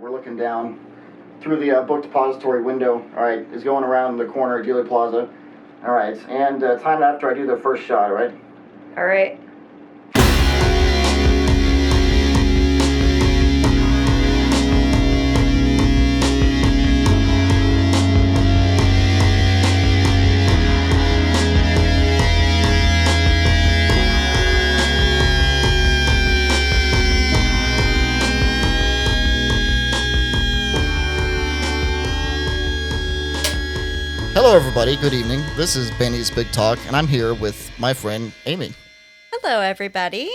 we're looking down through the book depository window. All right, is going around the corner at Dealey Plaza. All right, and time after I do the first shot, all right? All right. Hello, everybody. Good evening. This is Benny's Big Talk, and I'm here with my friend Amy. Hello, everybody.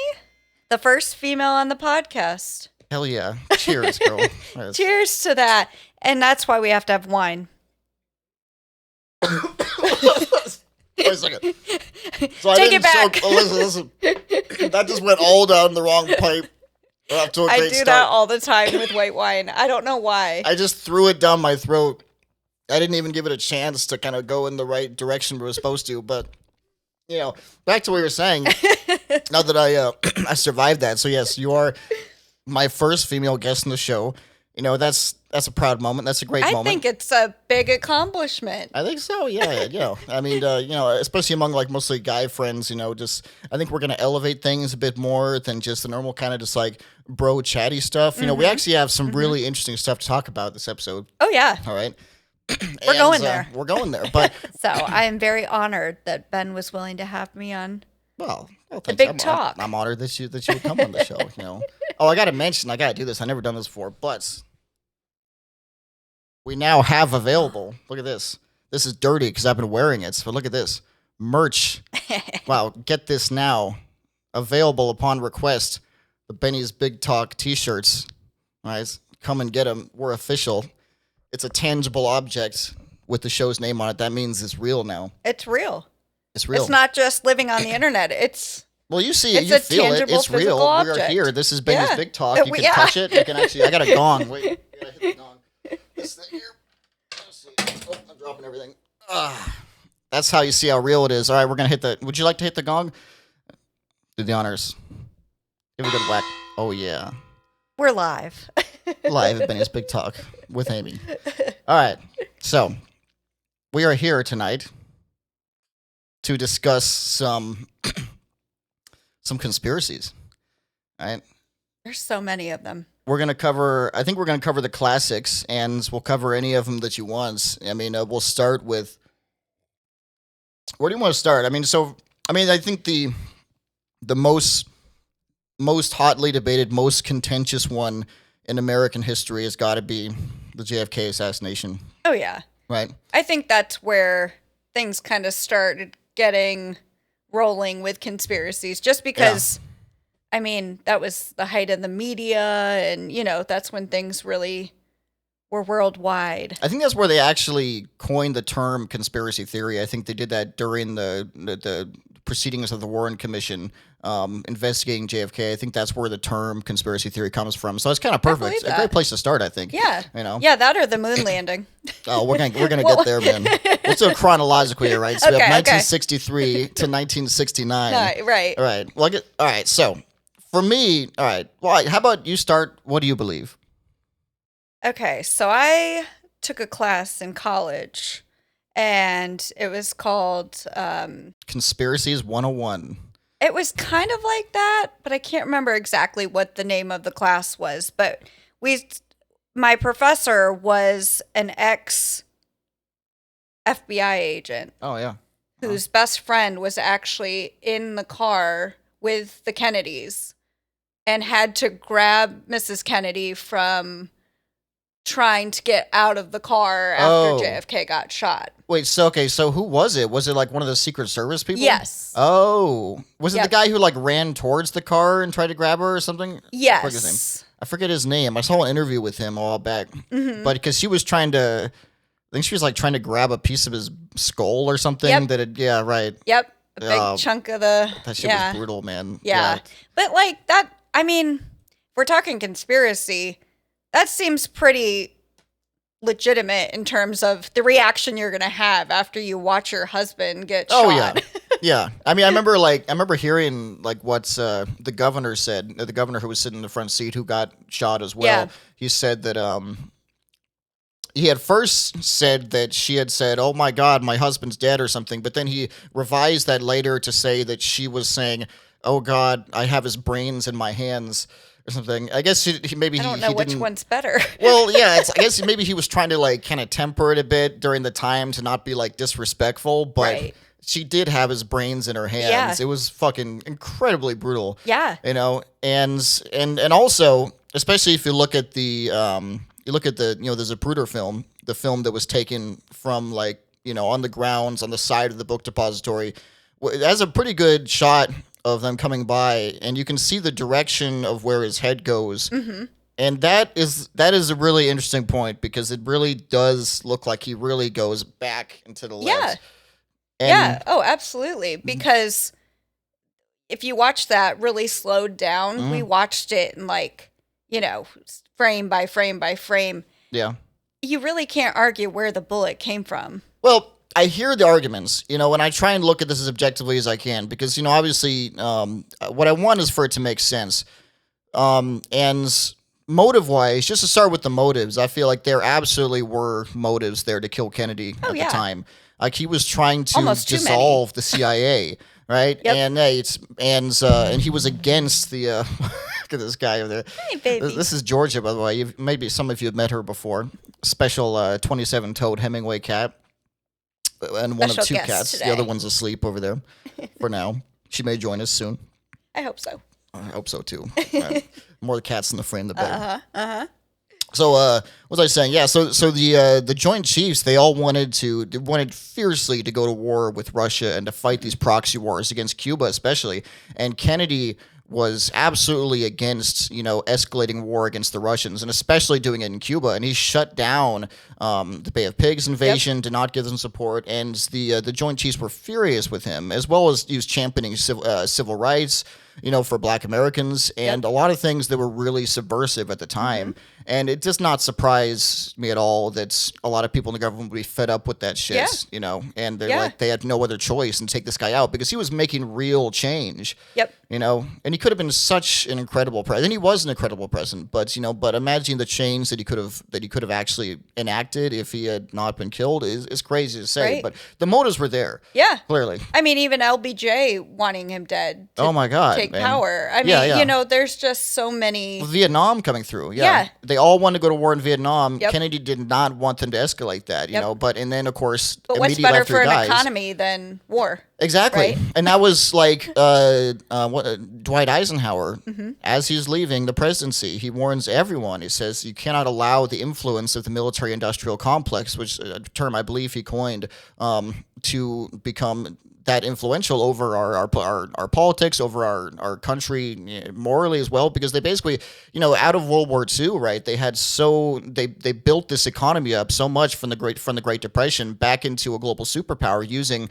The first female on the podcast. Hell yeah. Cheers, girl. Yes. Cheers to that. And that's why we have to have wine. Wait a second. So Take it back. Listen. That just went all down the wrong pipe. Off to a I great do start. that all the time with white wine. I don't know why. I just threw it down my throat. I didn't even give it a chance to kind of go in the right direction we were supposed to. But, you know, back to what you were saying. Now that I survived that. So, yes, you are my first female guest in the show. You know, that's a proud moment. That's a great moment. I think it's a big accomplishment. I think so, yeah. You know, I mean, you know, especially among, like, mostly guy friends, you know, just, I think we're going to elevate things a bit more than just the normal kind of just, like, bro chatty stuff. You know, we actually have some really interesting stuff to talk about this episode. Oh, yeah. All right. We're going there. We're going there. But So I am very honored that Ben was willing to have me on. well The Big Talk. I'm honored that you would come on the show. You know. Oh, I got to do this. I never done this before, but we now have available. Look at this. This is dirty because I've been wearing it. But look at this merch. Wow, get this now. Available upon request. The Benny's Big Talk T-shirts. All right, come and get them. We're official. It's a tangible object with the show's name on it. That means it's real now. It's real. It's real. It's not just living on the internet. It's well, you see it, it's you a feel it. tangible, It's real. physical We are object. here. This is Benny's Yeah. Big Talk. You can Yeah. touch it. You can actually. I got a gong. Wait, I gotta hit the gong. This thing here. Let's see. Oh, I'm dropping everything. That's how you see how real it is. All right, we're gonna hit the. Would you like to hit the gong? Do the honors. Give it a good whack. Oh yeah. We're live. Live at Benny's Big Talk with Amy. All right, so we are here tonight to discuss some conspiracies. All right, There's so many of them. we're gonna cover. I think we're gonna cover the classics, and we'll cover any of them that you want. I mean, we'll start with. Where do you want to start? I mean, I think the most hotly debated, most contentious one in American history has got to be the JFK assassination, Oh, yeah. right? I think that's where things kind of started getting rolling with conspiracies, just because, I mean, that was the height of the media, and, you know, that's when things really were worldwide. I think that's where they actually coined the term conspiracy theory. I think they did that during the proceedings of the Warren Commission investigating JFK. I think that's where the term conspiracy theory comes from. So it's kind of perfect. believe A that. great place to start, I think. Yeah. You know? Yeah, that or the moon landing. Oh, we're gonna get there, man. Let's do it chronologically, right? So we have Okay, 1963 to 1969. No, right. All right. Well, all right. So for me, all right. Well, how about you start? What do you believe? Okay, so I took a class in college, and it was called, Conspiracies 101. it was kind of like that, but I can't remember exactly what the name of the class was. But my professor was an ex-FBI agent Oh yeah. whose best friend was actually in the car with the Kennedys and had to grab Mrs. Kennedy from trying to get out of the car after Oh. JFK got shot. Wait. So who was it? Was it like one of the Secret Service people? Yes. Oh, was it Yep. the guy who like ran towards the car and tried to grab her or something? Yes. I forget his name. I saw an interview with him a while back, but because she was trying to, I think she was like trying to grab a piece of his skull or something. Yep. Yeah, right. Yep. A big chunk of the... That shit was brutal, man. Yeah. But like that, I mean, if we're talking conspiracy, that seems pretty legitimate in terms of the reaction you're going to have after you watch your husband get shot. Oh yeah. Yeah, I mean, I remember hearing like what's the governor said. The governor who was sitting in the front seat, who got shot as well. Yeah. He said that he had first said that she had said, "Oh my God, my husband's dead" or something, but then he revised that later to say that she was saying, "Oh God, I have his brains in my hands." Or something. I guess maybe I don't know he which didn't. one's better. Well, yeah, I guess maybe he was trying to like kind of temper it a bit during the time to not be like disrespectful, but Right. she did have his brains in her hands. Yeah. It was fucking incredibly brutal. Yeah. And also, especially if you look at the the Zapruder film, the film that was taken from like, on the grounds on the side of the book depository. It has a pretty good shot of them coming by, and you can see the direction of where his head goes. Mm-hmm. And that is a really interesting point because it really does look like he really goes back into the left. And Yeah. Oh, absolutely. Because if you watch that really slowed down, we watched it in like, frame by frame by frame. yeah. You really can't argue where the bullet came from. Well, I hear the arguments, and I try and look at this as objectively as I can because, obviously, what I want is for it to make sense. And motive-wise, just to start with the motives, I feel like there absolutely were motives there to kill Kennedy at the time. Like he was trying to Almost too many. dissolve the CIA, right? Yep. And he was against the. Look at this guy over there. Hey, baby. This is Georgia, by the way. Maybe some of you have met her before. Special 27-toed Hemingway cat. And one of Special two guest cats. today. The other one's asleep over there for now. She may join us soon. I hope so. I hope so too. Right. More cats in the frame, the better. So, what was I saying? Yeah. So the Joint Chiefs, they all wanted fiercely to go to war with Russia and to fight these proxy wars against Cuba, especially. And Kennedy was absolutely against, escalating war against the Russians, and especially doing it in Cuba. And he shut down the Bay of Pigs invasion, did not give them support, and the Joint Chiefs were furious with him, as well as he was championing civil rights, for Black Americans, and a lot of things that were really subversive at the time. And it does not surprise me at all that a lot of people in the government would be fed up with that shit, and they're like, they had no other choice than take this guy out because he was making real change. Yep. And he could have been such an incredible president. And he was an incredible president, but imagine the change that he could have actually enacted if he had not been killed is crazy to say. Right. But the motives were there. Yeah. Clearly. I mean, even LBJ wanting him dead to Oh my God, take man. power. I mean, there's just so many. Vietnam coming through. Yeah. They all wanted to go to war in Vietnam. Yep. Kennedy did not want them to escalate that, and then of course, But what's immediately better after for he an dies. economy than war? Exactly. Right? And that was like Dwight Eisenhower, as he's leaving the presidency, he warns everyone. He says, you cannot allow the influence of the military-industrial complex, which a term I believe he coined, to become that influential over our politics, over our country morally as well, because they basically, out of World War II, right? They had they built this economy up so much from the Great Depression back into a global superpower using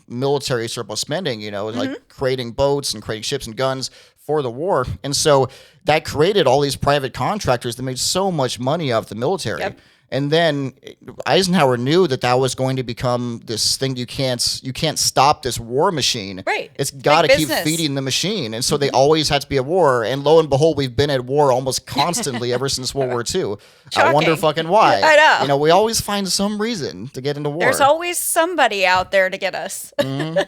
military surplus spending, like creating boats and creating ships and guns for the war. And so that created all these private contractors that made so much money off the military. Yep. And then Eisenhower knew that was going to become this thing. You can't stop this war machine. Right. It's got to Like keep business. feeding the machine. And so they always had to be at war. And lo and behold, we've been at war almost constantly ever since World War II. I wonder Shocking. fucking why. I know. We always find some reason to get into war. There's always somebody out there to get us. And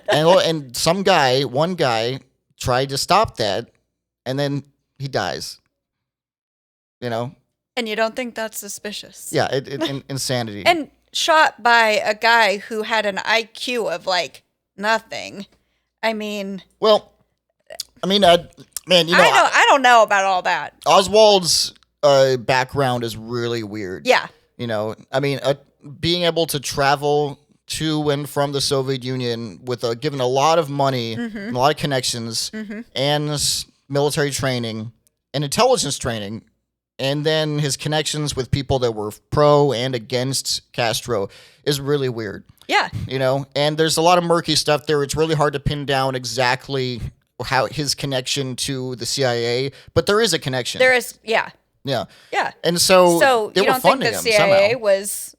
one guy tried to stop that, and then he dies. And you don't think that's suspicious. Yeah, insanity. And shot by a guy who had an IQ of like nothing. I mean, man, I don't know about all that. Oswald's background is really weird. Yeah. Being able to travel to and from the Soviet Union with given a lot of money, and a lot of connections, and military training and intelligence training, and then his connections with people that were pro and against Castro is really weird. Yeah. And there's a lot of murky stuff there. It's really hard to pin down exactly how his connection to the CIA, but there is a connection. There is, yeah. Yeah. Yeah. And so they you were don't think funding the him CIA somehow. was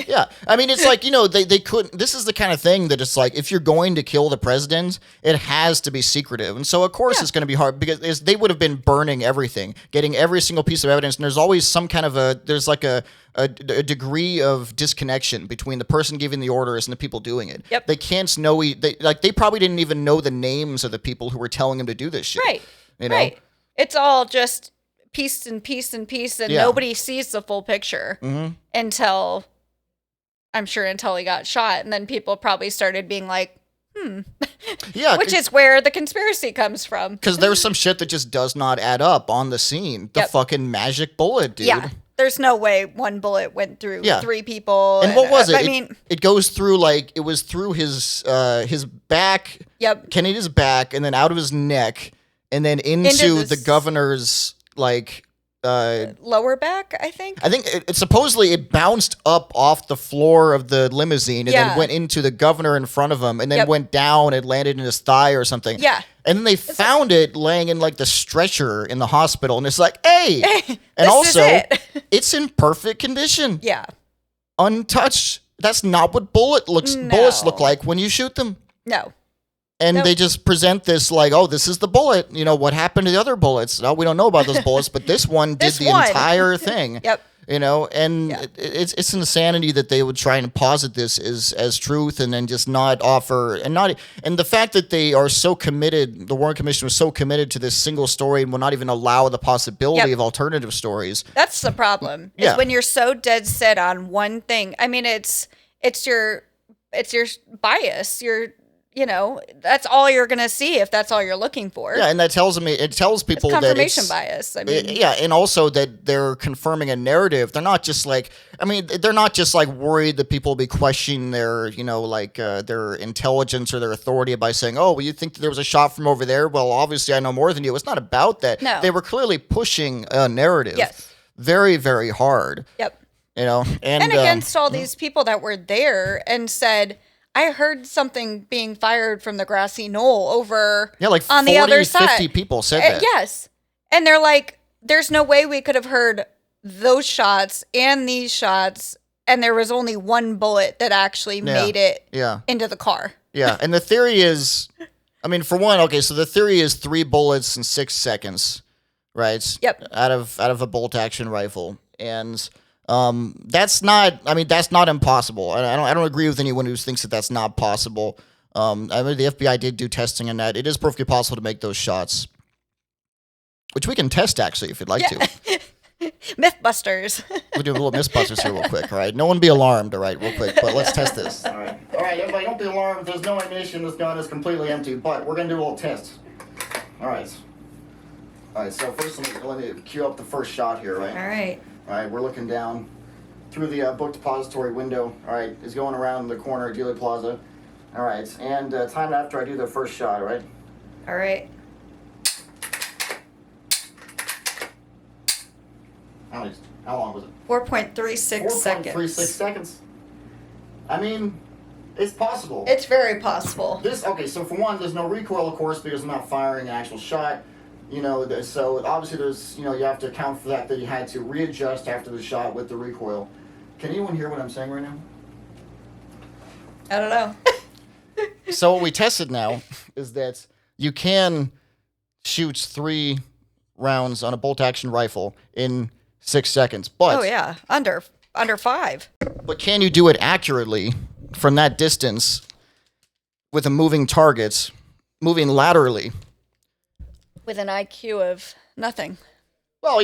Yeah. I mean, it's like, they couldn't. This is the kind of thing that it's like, if you're going to kill the president, it has to be secretive. And so, of course, it's going to be hard because they would have been burning everything, getting every single piece of evidence. And there's always some kind of there's like a degree of disconnection between the person giving the orders and the people doing it. Yep. They can't know. They probably didn't even know the names of the people who were telling them to do this shit. Right. Right. It's all just piece and piece and piece, and nobody sees the full picture until he got shot. And then people probably started being like, yeah, which is where the conspiracy comes from. Because there's some shit that just does not add up on the scene. The fucking magic bullet, dude. Yeah. There's no way one bullet went through 3 people. And what was it? I mean, it goes through, it was through his back. Yep. Kennedy's back, and then out of his neck, and then into the governor's, lower back, I think. I think it supposedly it bounced up off the floor of the limousine and then went into the governor in front of him and then went down and landed in his thigh or something. Yeah. And then they found it laying in the stretcher in the hospital, and it's like, hey! And also, it's in perfect condition. Yeah. Untouched. That's not what bullets look like when you shoot them. No. And they just present this oh, this is the bullet. What happened to the other bullets? No, we don't know about those bullets, but this one did the entire thing. Yep. And it's insanity that they would try and posit this as truth and then just not offer and the fact that they are so committed, the Warren Commission was so committed to this single story and will not even allow the possibility of alternative stories. That's the problem. Is when you're so dead set on one thing. I mean, it's your bias. That's all you're going to see if that's all you're looking for. Yeah, and that tells people that confirmation bias. I mean, and also that they're confirming a narrative. They're not just they're not just worried that people will be questioning their, their intelligence or their authority by saying, "Oh, well, you think that there was a shot from over there? Well, obviously I know more than you." It's not about that. No. They were clearly pushing a narrative. Yes. Very, very hard. Yep. And against all these people that were there and said, I heard something being fired from the grassy knoll over on the other side. 50 people said that. Yes. And they're like, there's no way we could have heard those shots and these shots, and there was only one bullet that actually made it into the car. Yeah, and the theory is, for one, okay, so the theory is 3 bullets in 6 seconds, right? Yep. Out of a bolt-action rifle. And that's not impossible. I don't agree with anyone who thinks that that's not possible. I mean, the FBI did do testing on that. It is perfectly possible to make those shots, which we can test actually if you'd like to. Mythbusters. We'll do a little Mythbusters here real quick, all right? No one be alarmed, all right, real quick, but let's test this. All right, everybody, don't be alarmed. There's no ammunition. This gun is completely empty, but we're going to do a little test. All right, so first let me cue up the first shot here, right? All right, we're looking down through the book depository window. All right, it's going around the corner of Dealey Plaza. All right, and time after I do the first shot, all right? All right. How long was it? 4.36 seconds. 4.36 seconds. I mean, it's possible. It's very possible. So for one, there's no recoil, of course, because I'm not firing an actual shot. So obviously there's, you have to account for that you had to readjust after the shot with the recoil. Can anyone hear what I'm saying right now? I don't know. So what we tested now is that you can shoot 3 rounds on a bolt-action rifle in 6 seconds, but... Oh, yeah. Under 5. But can you do it accurately from that distance with a moving target, moving laterally? With an IQ of nothing. Well, I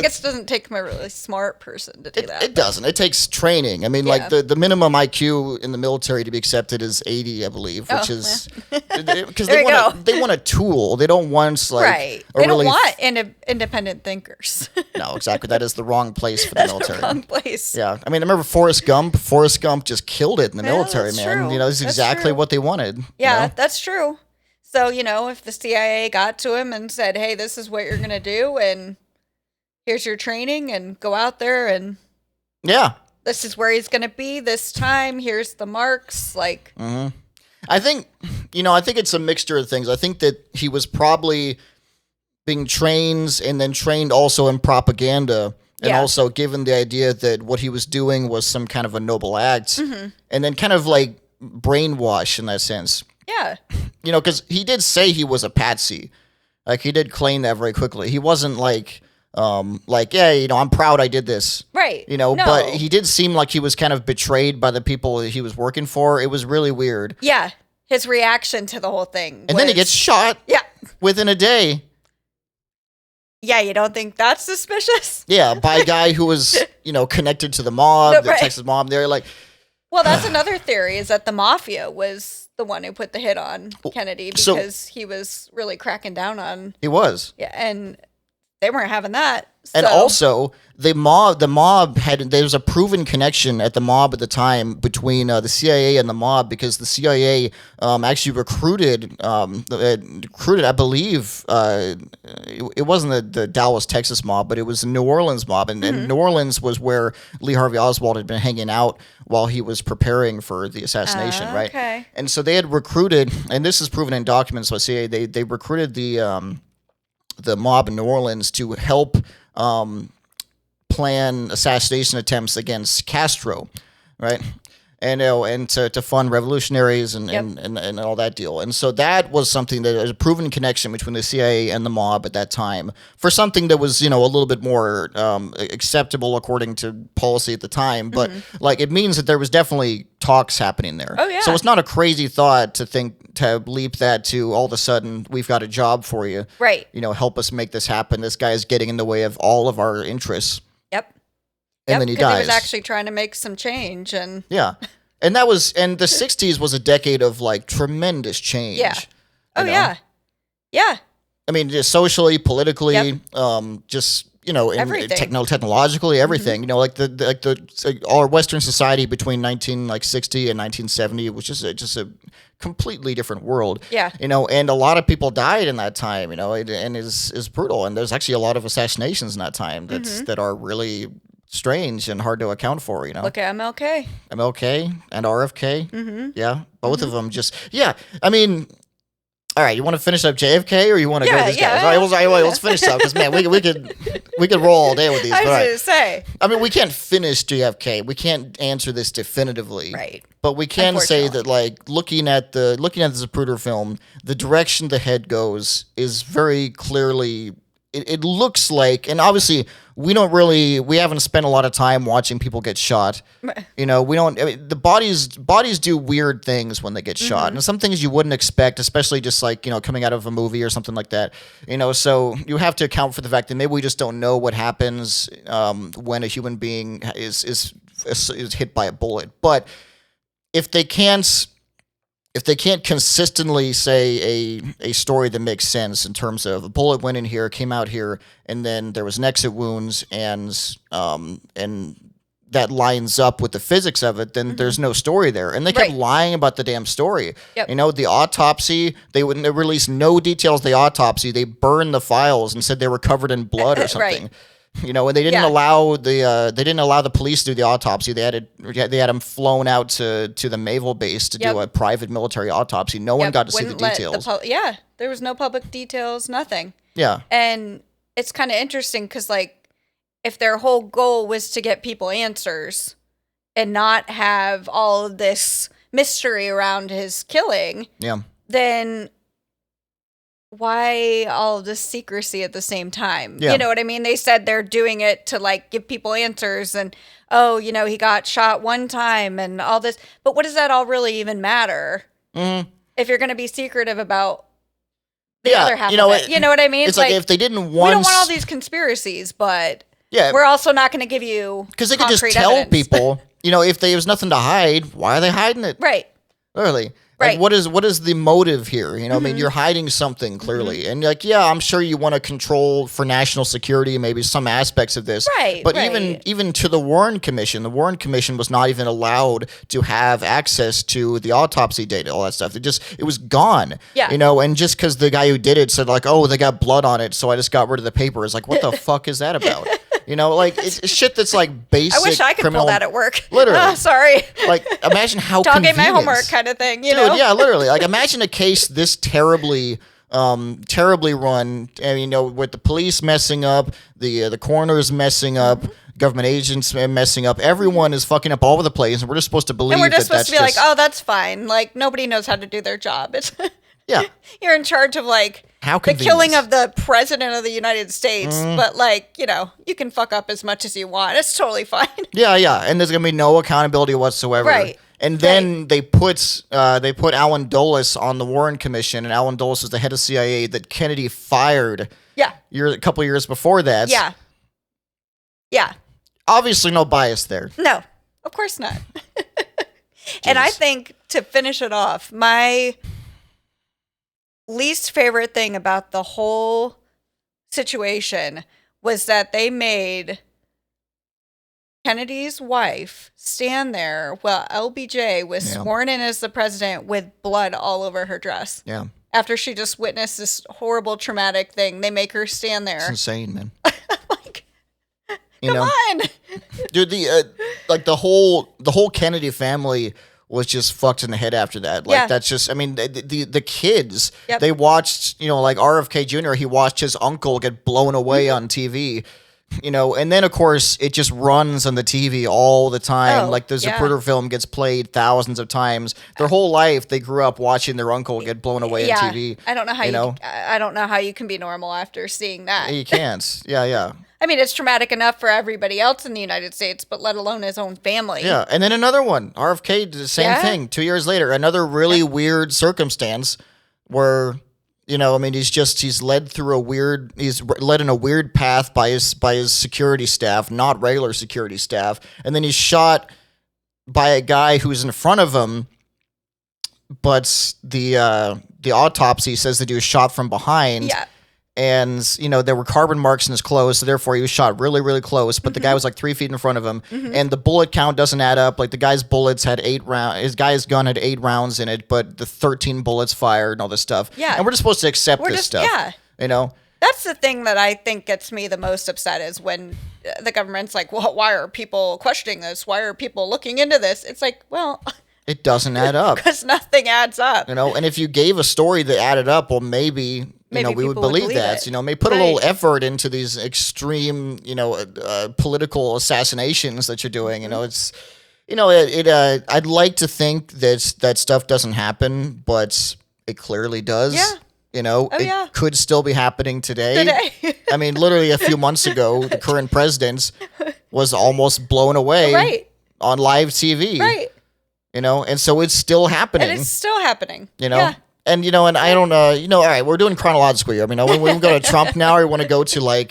guess it doesn't take a really smart person to do that. It doesn't. It takes training. The minimum IQ in the military to be accepted is 80, I believe, which is because they want a tool. They don't want right. They don't want independent thinkers. No, exactly. That is the wrong place for the military. The wrong place. Yeah, I remember Forrest Gump. Forrest Gump just killed it in the military, that's man. True. That's exactly what they wanted. Yeah, that's true. So, if the CIA got to him and said, hey, this is what you're going to do, and here's your training, and go out there, and this is where he's going to be this time, here's the marks, I think it's a mixture of things. I think that he was probably being trained and then trained also in propaganda and Yeah. also given the idea that what he was doing was some kind of a noble act, Mm-hmm. and then kind of like brainwash in that sense. Yeah. You know, because he did say he was a patsy. Like, he did claim that very quickly. He wasn't like, yeah, you know, I'm proud I did this. Right. You know, No. but he did seem like he was kind of betrayed by the people he was working for. It was really weird. Yeah. His reaction to the whole thing. And then he gets shot Yeah. within a day. Yeah, you don't think that's suspicious? Yeah, by a guy who was, you know, connected to the mob, No, the right. Texas mob. They're like, Well, that's another theory, is that the mafia was the one who put the hit on Kennedy so- because he was really cracking down on, he was. yeah, and they weren't having that. And so- also, the mob there was a proven connection at the mob at the time between the CIA and the mob, because the CIA actually recruited, I believe, it wasn't the Dallas, Texas mob, but it was the New Orleans mob. And New Orleans was where Lee Harvey Oswald had been hanging out while he was preparing for the assassination, right? Okay. And so they had recruited, and this is proven in documents by CIA, they recruited the mob in New Orleans to help plan assassination attempts against Castro, right? And and to fund revolutionaries and all that deal. And so that was something that was a proven connection between the CIA and the mob at that time for something that was, you know, a little bit more acceptable according to policy at the time. But like, it means that there was definitely talks happening there. Oh, yeah. So it's not a crazy thought to leap that to all of a sudden we've got a job for you. Right. You know, help us make this happen. This guy is getting in the way of all of our interests. Yep. And then he 'cause dies. he was actually trying to make some change, and Yeah. And the 60s was a decade of like tremendous change. Yeah. Oh, you know? yeah. Yeah. I mean, just socially, politically, Yep. just, you know, Everything. technologically, everything. You know, like our Western society between 1960 and 1970 was just a completely different world. Yeah. You know, and a lot of people died in that time. You know, and is brutal. And there's actually a lot of assassinations in that time that are really strange and hard to account for. You know, Look at MLK. MLK and RFK. Yeah, both of them just. Yeah, I mean. All right, you want to finish up JFK or you want to go with these guys? All right, let's finish up because man, we could roll all day with these. I was but all right. going to say. I mean, we can't finish JFK. We can't answer this definitively. Right. But we can say that, like, looking at the Zapruder film, the direction the head goes is very clearly. It looks like, and obviously we haven't spent a lot of time watching people get shot. You know, we don't. I mean, the bodies do weird things when they get shot, and some things you wouldn't expect, especially just like, you know, coming out of a movie or something like that. You know, so you have to account for the fact that maybe we just don't know what happens when a human being is hit by a bullet. But if they can't consistently say a story that makes sense in terms of a bullet went in here, came out here, and then there was an exit wounds, and that lines up with the physics of it, then there's no story there. And they kept lying about the damn story. Yep. You know, the autopsy, they released no details of the autopsy. They burned the files and said they were covered in blood or something. Right. You know, and they didn't allow the police to do the autopsy. They had them flown out to the Naval base to do a private military autopsy. No one got to see the details. There was no public details, nothing. Yeah. And it's kind of interesting because, like, if their whole goal was to get people answers and not have all of this mystery around his killing, then why all this secrecy at the same time? Yeah. You know what I mean? They said they're doing it to, like, give people answers and, oh, you know, he got shot one time and all this. But what does that all really even matter if you're going to be secretive about the other half of it? You know what I mean? It's like if they didn't we don't want all these conspiracies, but we're also not going to give you because they could just tell evidence. people, you know, if there was nothing to hide, why are they hiding it? Right. Literally. Right. Like, what is the motive here? You know, I mean, you're hiding something clearly. And like, yeah, I'm sure you want to control for national security, maybe some aspects of this. Right. But even to the Warren Commission was not even allowed to have access to the autopsy data, all that stuff. It was gone. Yeah. You know, and just because the guy who did it said like, oh, they got blood on it, so I just got rid of the paper. It's like, what the fuck is that about? You know, like it's shit that's like basic. I wish I could criminal, pull that at work. Literally. Sorry. Like, imagine how Dog ate my convenient. homework kind of thing, you Dude, know? yeah, literally. Like, imagine a case this terribly run. And, you know, with the police messing up, the coroners messing up, government agents messing up. Everyone is fucking up all over the place, and we're just supposed to believe and we're just that supposed to be like, oh, that's fine. Like, nobody knows how to do their job. It's yeah. You're in charge of, like, How the convenient. killing of the president of the United States, but, like, you know, you can fuck up as much as you want. It's totally fine. Yeah, and there's gonna be no accountability whatsoever. Right. And then they put Alan Dulles on the Warren Commission, and Alan Dulles was the head of CIA that Kennedy fired. Yeah. A couple of years before that. Yeah. Obviously, no bias there. No, of course not. And I think, to finish it off, my least favorite thing about the whole situation was that they made Kennedy's wife stand there while LBJ was sworn in as the president with blood all over her dress. Yeah. After she just witnessed this horrible, traumatic thing, they make her stand there. It's insane, man. Like, Come on. Dude, the whole Kennedy family was just fucked in the head after that. Like, that's just, I mean, the kids, they watched, like RFK Jr., he watched his uncle get blown away on TV, and then, of course, it just runs on the TV all the time. Like, the Zapruder film gets played thousands of times. Their whole life, they grew up watching their uncle get blown away on TV. I don't know how I don't know how you can be normal after seeing that. You can't. Yeah. I mean, it's traumatic enough for everybody else in the United States, but let alone his own family. Yeah, and then another one. RFK did the same thing 2 years later. Another really weird circumstance where, he's led in a weird path by his security staff, not regular security staff, and then he's shot by a guy who's in front of him, but the autopsy says that he was shot from behind. Yeah. And, there were carbon marks in his clothes, so therefore he was shot really, really close. But the guy was like 3 feet in front of him. And the bullet count doesn't add up. Like, the guy's bullets had 8 rounds. His guy's gun had 8 rounds in it, but the 13 bullets fired and all this stuff. Yeah. And we're just supposed to accept this stuff. Yeah. That's the thing that I think gets me the most upset is when the government's like, well, why are people questioning this? Why are people looking into this? It's like, well... It doesn't add up. Because nothing adds up. And if you gave a story that added up, well, maybe we would believe that. Maybe put a little effort into these extreme, political assassinations that you're doing. It's, I'd like to think that stuff doesn't happen, but it clearly does. Yeah. It could still be happening today. I mean, literally a few months ago, the current president was almost blown away on live TV. Right. And so it's still happening. And it's still happening. Yeah. And, and I don't all right, we're doing chronological here. I mean, we go to Trump now, or you want to go to,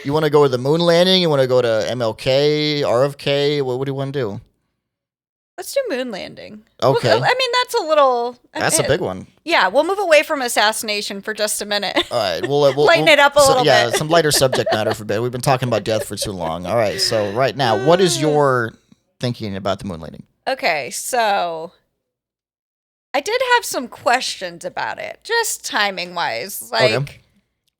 you want to go to the moon landing? You want to go to MLK, RFK? What do you want to do? Let's do moon landing. Okay. Well, I mean, that's a little... That's a big one. Yeah, we'll move away from assassination for just a minute. All right. We'll lighten it up a little bit. Yeah, some lighter subject matter for a bit. We've been talking about death for too long. All right, so right now, what is your thinking about the moon landing? Okay, so I did have some questions about it, just timing-wise. Like,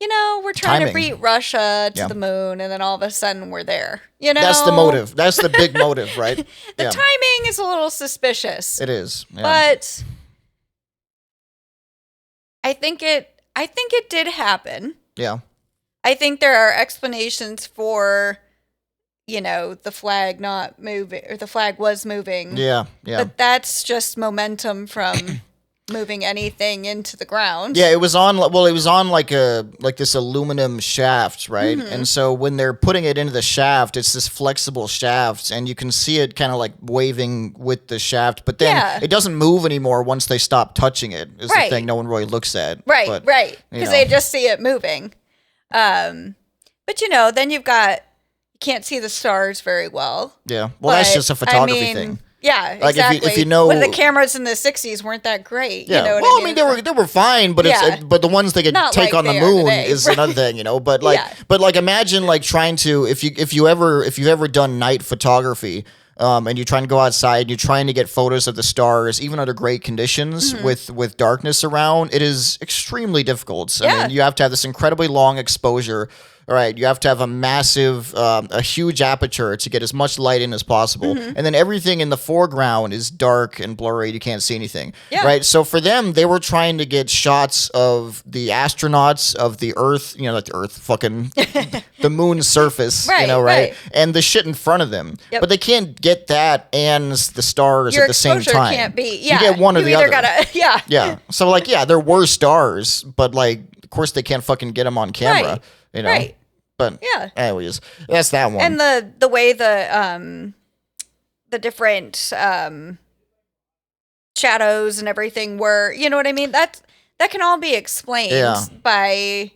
we're trying to beat Russia to the moon, and then all of a sudden we're there. That's the motive. That's the big motive, right? The timing is a little suspicious. It is. Yeah. But I think it did happen. Yeah. I think there are explanations for... the flag not moving, or the flag was moving. Yeah. But that's just momentum from moving anything into the ground. Yeah, it was on like this aluminum shaft, right? Mm-hmm. And so when they're putting it into the shaft, it's this flexible shaft, and you can see it kind of like waving with the shaft, but then it doesn't move anymore once they stop touching it, is the thing no one really looks at. Right, because they just see it moving. But then you've got... can't see the stars very well. Yeah. Well, that's just a photography thing. Yeah, like exactly. If you know, the cameras in the 60s weren't that great. Yeah. I mean? They were fine, but but the ones they could take on the moon is another thing, But imagine trying to if you've ever done night photography. And you're trying to go outside, and you're trying to get photos of the stars, even under great conditions with darkness around. It is extremely difficult. I mean, you have to have this incredibly long exposure. right? You have to have a massive, a huge aperture to get as much light in as possible. And then everything in the foreground is dark and blurry. You can't see anything, right? So for them, they were trying to get shots of the astronauts, of the Earth, like the Earth, fucking the moon's surface, right? And the shit in front of them. But they can't get that and the stars at the same time. Can't be. You get one or the other. Yeah. So there were stars, but of course they can't fucking get them on camera, Right. But anyways, that's that one. And the way the different shadows and everything were, you know what I mean? That can all be explained by.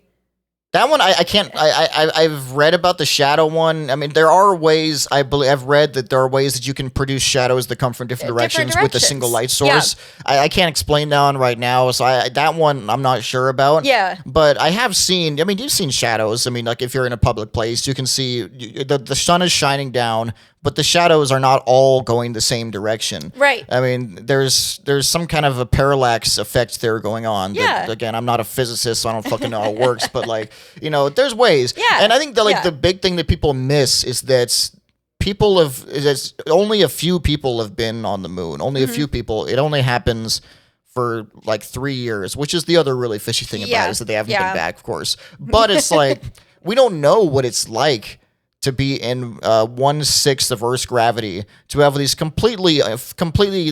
That one, I can't. I've read about the shadow one. I mean, there are ways. I've read that there are ways that you can produce shadows that come from different directions with a single light source. I can't explain that one right now. So that one I'm not sure about. Yeah. But I have seen. I mean, you've seen shadows. I mean, like if you're in a public place, you can see the sun is shining down, but the shadows are not all going the same direction. Right. I mean, there's some kind of a parallax effect there going on. Yeah. That, again, I'm not a physicist, so I don't fucking know how it works. But there's ways. Yeah. And I think the big thing that people miss is that only a few people have been on the moon. Only a few people. It only happens for 3 years, which is the other really fishy thing about it, is that they haven't been back, of course. But it's we don't know what it's like to be in 1/6 of Earth's gravity, to have these completely,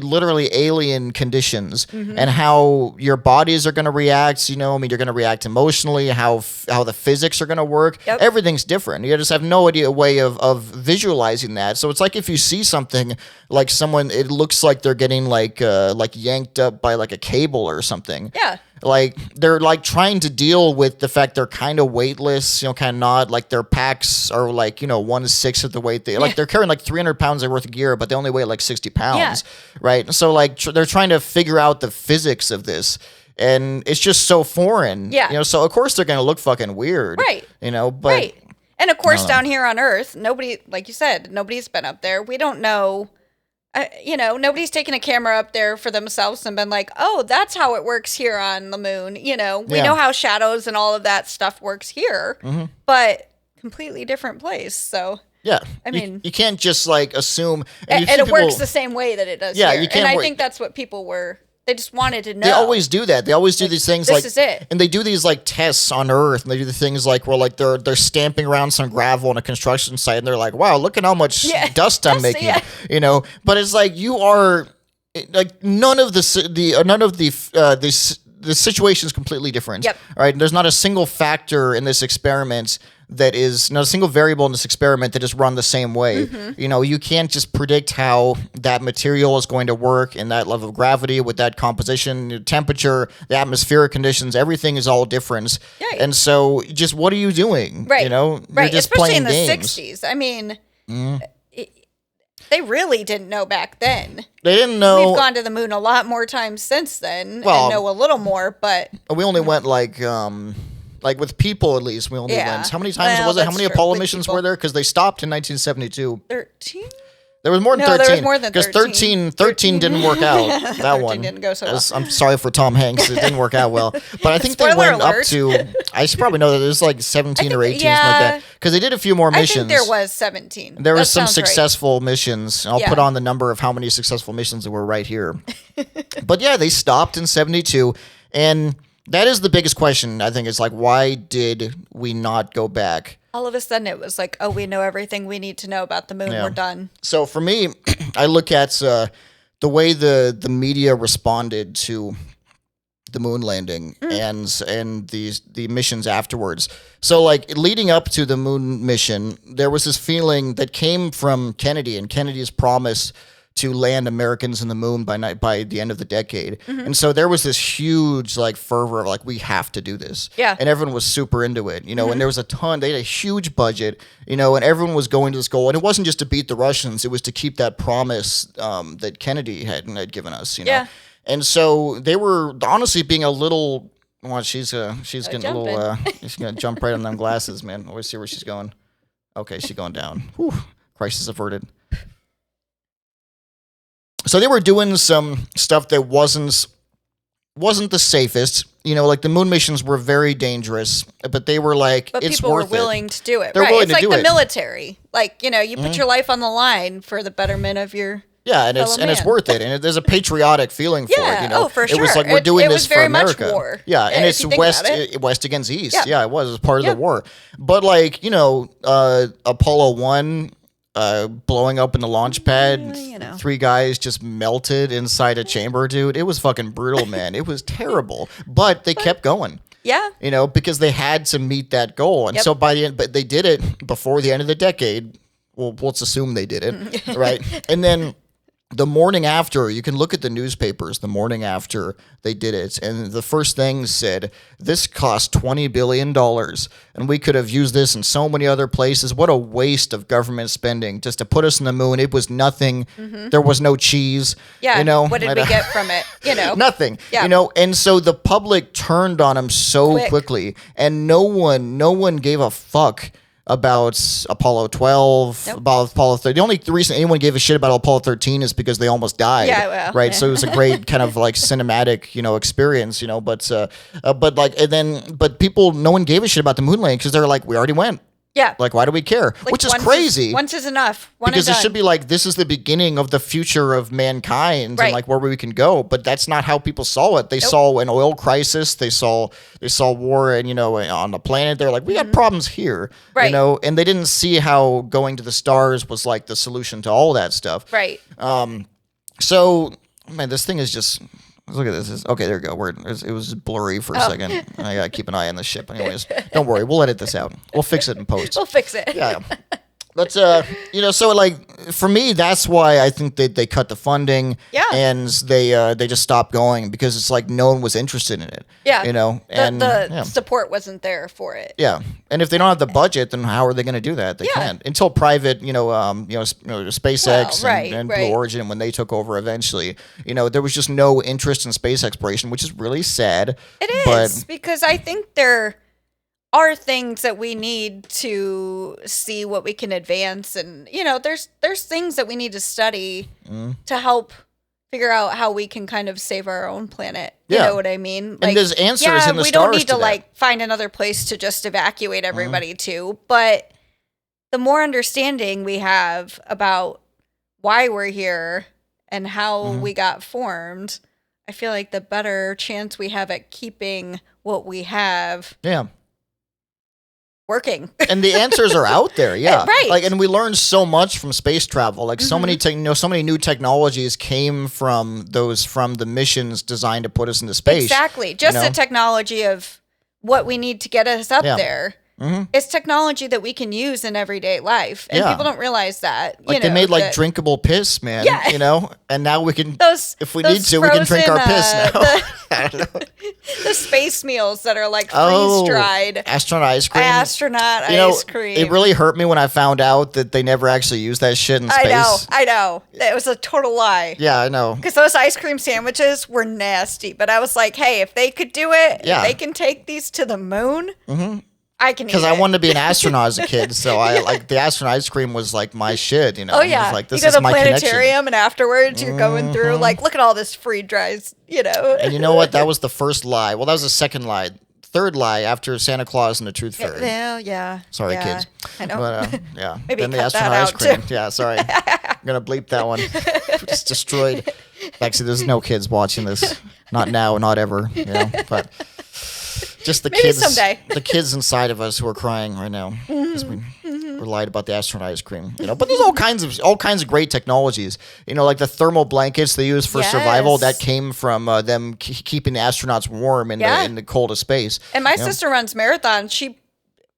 literally alien conditions, and how your bodies are going to react. You're going to react emotionally. How the physics are going to work. Yep. Everything's different. You just have no idea way of visualizing that. So it's like if you see something like someone, it looks like they're getting yanked up by a cable or something. Yeah. They're trying to deal with the fact they're kind of weightless, kind of not, their packs are 1/6 of the weight they're carrying 300 pounds worth of gear, but they only weigh 60 pounds, right? So they're trying to figure out the physics of this, and it's just so foreign, so of course they're gonna look fucking weird, right? But right. And of course down here on Earth, nobody, like you said, nobody's been up there. We don't know. Nobody's taken a camera up there for themselves and been like, oh, that's how it works here on the moon. We know how shadows and all of that stuff works here, but completely different place. So, I mean, you can't just assume. And it works the same way that it does here. You can't. And I think that's what people they just wanted to know. They always do that. They always do these things this is it. And they do these tests on Earth, and they do the things where they're stamping around some gravel on a construction site, and they're like, wow, look at how much dust I'm making, But it's you are none of the situation is completely different. Yep. Right? There's not a single factor in this experiment that is not a single variable in this experiment that is run the same way. You can't just predict how that material is going to work in that level of gravity with that composition, the temperature, the atmospheric conditions, everything is all different. Right. And so just what are you doing? Right. You're just especially playing in the games. 60s. I mean, they really didn't know back then. They didn't know. We've gone to the moon a lot more times since then and know a little more, but we only went with people, at least, we only went. How many times was it? How many Apollo missions were there? Because they stopped in 1972. 13? There was more than 13. No, there was more than 13. Because 13 didn't work out. That one didn't go so well. I'm sorry for Tom Hanks. It didn't work out well. But I think they went up to, I should probably know that there's 17 or 18, something like that. Because they did a few more missions. I think there was 17. There were some successful missions. I'll put on the number of how many successful missions there were right here. But they stopped in 72. And that is the biggest question, I think. It's why did we not go back? All of a sudden, it was oh, we know everything we need to know about the moon. We're done. So for me, I look at the way the media responded to the moon landing and the missions afterwards. So leading up to the moon mission, there was this feeling that came from Kennedy and Kennedy's promise to land Americans in the moon by the end of the decade. And so there was this huge fervor of we have to do this. Yeah. And everyone was super into it, and there was they had a huge budget, and everyone was going to this goal. And it wasn't just to beat the Russians, it was to keep that promise that Kennedy had given us, Yeah. And so they were honestly being a little, well, she's getting a little, she's going to jump right on them glasses, man. Always see where she's going. Okay, she's going down. Whew, crisis averted. So they were doing some stuff that wasn't wasn't the safest. You know, like the moon missions were very dangerous, but they were like, But it's people were worth willing to do it. They're right. willing It's to like do the it. military. Like, you know, you put your life on the line for the betterment of your Yeah, and it's fellow man. worth it, and there's a patriotic feeling for it. Yeah, You know, oh, for It was sure. like we're doing It this was for very much America. war. Yeah, and If it's you think about west against east. Yeah. Yeah, it was part of Yeah. the war. But like Apollo 1. Blowing up in the launch pad, you know. 3 guys just melted inside a chamber, dude. It was fucking brutal, man. It was terrible, but they kept going. Yeah. You know, because they had to meet that goal, and so by the end, but they did it before the end of the decade. Well, let's assume they did it, right? And then the morning after, you can look at the newspapers. The morning after they did it, and the first thing said, "This cost $20 billion, and we could have used this in so many other places. What a waste of government spending just to put us in the moon. It was nothing. There was no cheese. Yeah. You know, What did we get from it? You know, nothing. Yeah. You know, and so the public turned on him so quickly, and no one gave a fuck about Apollo 12, Nope. about Apollo 13. The only reason anyone gave a shit about Apollo 13 is because they almost died. Yeah, well, right. yeah. So it was a great kind of like cinematic, experience. But people, no one gave a shit about the moon landing because they're like, we already went. yeah. Like, why do we care? Like, Which is once crazy. Once is enough. One Because and it done. should be like, this is the beginning of the future of mankind Right. and like where we can go. But that's not how people saw it. They saw an oil crisis. They saw war and, on the planet. They're like, we got problems here. Right. And they didn't see how going to the stars was like the solution to all that stuff. Right. So, man, this thing is just... Look at this. Okay, there we go. It was blurry for a second. I gotta keep an eye on the ship. Anyways, don't worry. We'll edit this out. We'll fix it in post. We'll fix it. Yeah. But so like for me, that's why I think they cut the funding. Yeah. And they just stopped going because it's like no one was interested in it. Yeah. And the support wasn't there for it. yeah. And if they don't have the budget, then how are they going to do that? They Yeah. can't until private, SpaceX Well, right, and right. Blue Origin when they took over eventually. There was just no interest in space exploration, which is really sad. It is because I think there are things that we need to see what we can advance, and there's things that we need to study to help figure out how we can kind of save our own planet. You Yeah. know what I mean? And there's answers in the we don't stars need to to that. find another place to just evacuate everybody to, but the more understanding we have about why we're here and how we got formed, I feel like the better chance we have at keeping what we have Yeah. working. And the answers are out there, yeah. Right. And we learned so much from space travel. Like so many so many new technologies came from the missions designed to put us into space. Exactly. Just the technology of what we need to get us up Yeah. there. It's technology that we can use in everyday life. And Yeah. people don't realize that. Like they made like drinkable piss, man. Yeah. And now we can if we those need to, we can drink our piss now. I don't know. The space meals that are like Oh, freeze-dried. astronaut ice cream. Astronaut ice cream. It really hurt me when I found out that they never actually used that shit in space. I know. It was a total lie. Yeah, I know. Because those ice cream sandwiches were nasty. But I was like, hey, if they could do it, Yeah. if they can take these to the moon, I can eat Because it. I wanted to be an astronaut as a kid, so I like the astronaut ice cream was like my shit, Oh, yeah. It was like, this you go is to the my connection. planetarium, and afterwards you're going through, like, look at all this free dries, And you know what? That was the first lie. Well, that was the second lie. Third lie after Santa Claus and the Tooth Fairy. Yeah. Sorry, yeah. kids. I know. But, yeah. Maybe then the cut that astronaut ice out, cream. too. Yeah, sorry. I'm going to bleep that one. Just destroyed. Actually, there's no kids watching this. Not now, not ever. But just the Maybe kids. someday. The kids inside of us who are crying right now. Because we lied about the astronaut ice cream. But there's all kinds of great technologies. Like the thermal blankets they use for survival. Yes. That came from them keeping the astronauts warm in the cold of space. And my sister runs marathons. She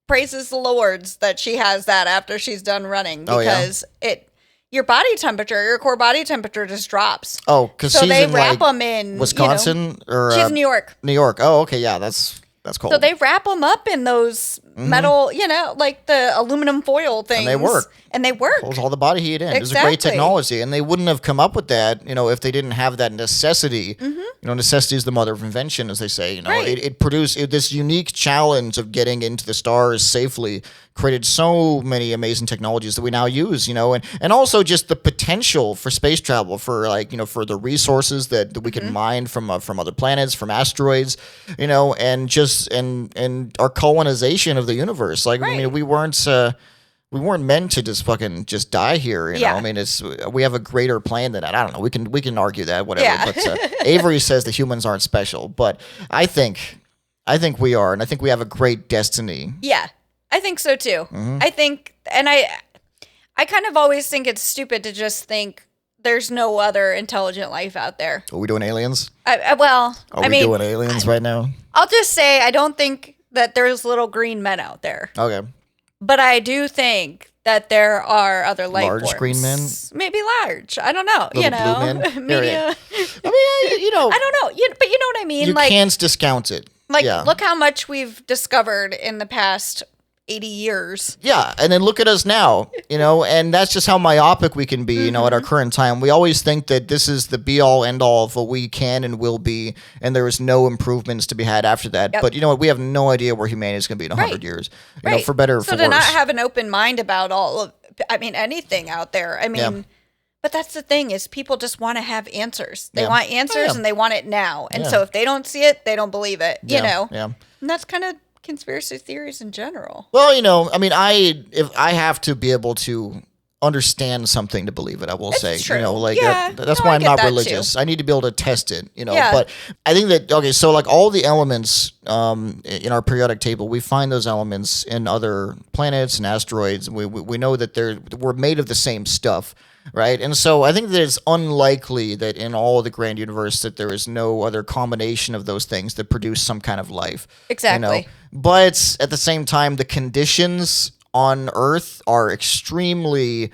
praises the Lords that she has that after she's done running because your body temperature, your core body temperature just drops. Oh, because So she's they in wrap like them in Wisconsin or she's in New York. New York. Oh, okay, yeah, that's cold. So they wrap them up in those metal, like the aluminum foil things. they work. And they work. Holds all the body heat in. It's a great Exactly. technology, and they wouldn't have come up with that, if they didn't have that necessity. Necessity is the mother of invention, as they say. Right. It produced this unique challenge of getting into the stars safely. Created so many amazing technologies that we now use. And also just the potential potential for space travel, for like, for the resources that we can mine from other planets, from asteroids, and just and our colonization of the universe. Like, I mean, we weren't meant to just die here. I mean, we have a greater plan than that. I don't know. We can argue that, whatever. Yeah. But Avery says the humans aren't special, but I think we are, and I think we have a great destiny. Yeah, I think so too. I think, and I kind of always think it's stupid to just think there's no other intelligent life out there. Are we doing aliens? Are we doing aliens right now? I'll just say I don't think that there's little green men out there. Okay. But I do think that there are other life large forms. green men? Maybe large. I don't know. Little blue men? Media. I mean, I don't know. But you know what I mean? You can't discount it. Like, look how much we've discovered in the past 80 years. Yeah, and then look at us now, and that's just how myopic we can be, at our current time. We always think that this is the be-all, end-all of what we can and will be, and there is no improvements to be had after that. Yep. But you know what? We have no idea where humanity is going to be in 100 years, for better or for worse. So to not have an open mind about anything out there. I mean, but that's the thing, is people just want to have answers. They want answers, and they want it now. And so if they don't see it, they don't believe it, Yeah. And that's kind of conspiracy theories in general. Well, I mean, if I have to be able to understand something to believe it, I will say, true. That's why I'm not religious. I need to be able to test it, but I think that, so like all the elements in our periodic table, we find those elements in other planets and asteroids. We know that we're made of the same stuff. Right. And so I think that it's unlikely that in all the grand universe that there is no other combination of those things that produce some kind of life. Exactly. But at the same time, the conditions on Earth are extremely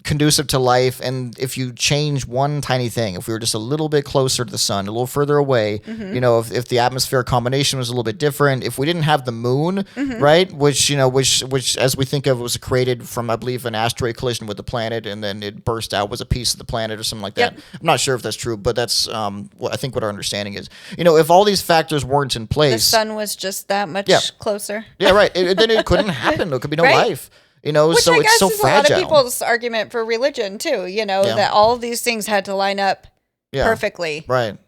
conducive to life. And if you change one tiny thing, if we were just a little bit closer to the sun, a little further away, if the atmosphere combination was a little bit different, if we didn't have the moon, right, which as we think of was created from, I believe, an asteroid collision with the planet, and then it burst out, was a piece of the planet or something like that. I'm not sure if that's true, but that's I think what our understanding is. If all these factors weren't in place, the sun was just that much closer. Yeah, right. Then it couldn't happen. There could be no life. Which so I guess it's so is fragile. A lot of people's argument for religion too. That all of these things had to line up perfectly. Right.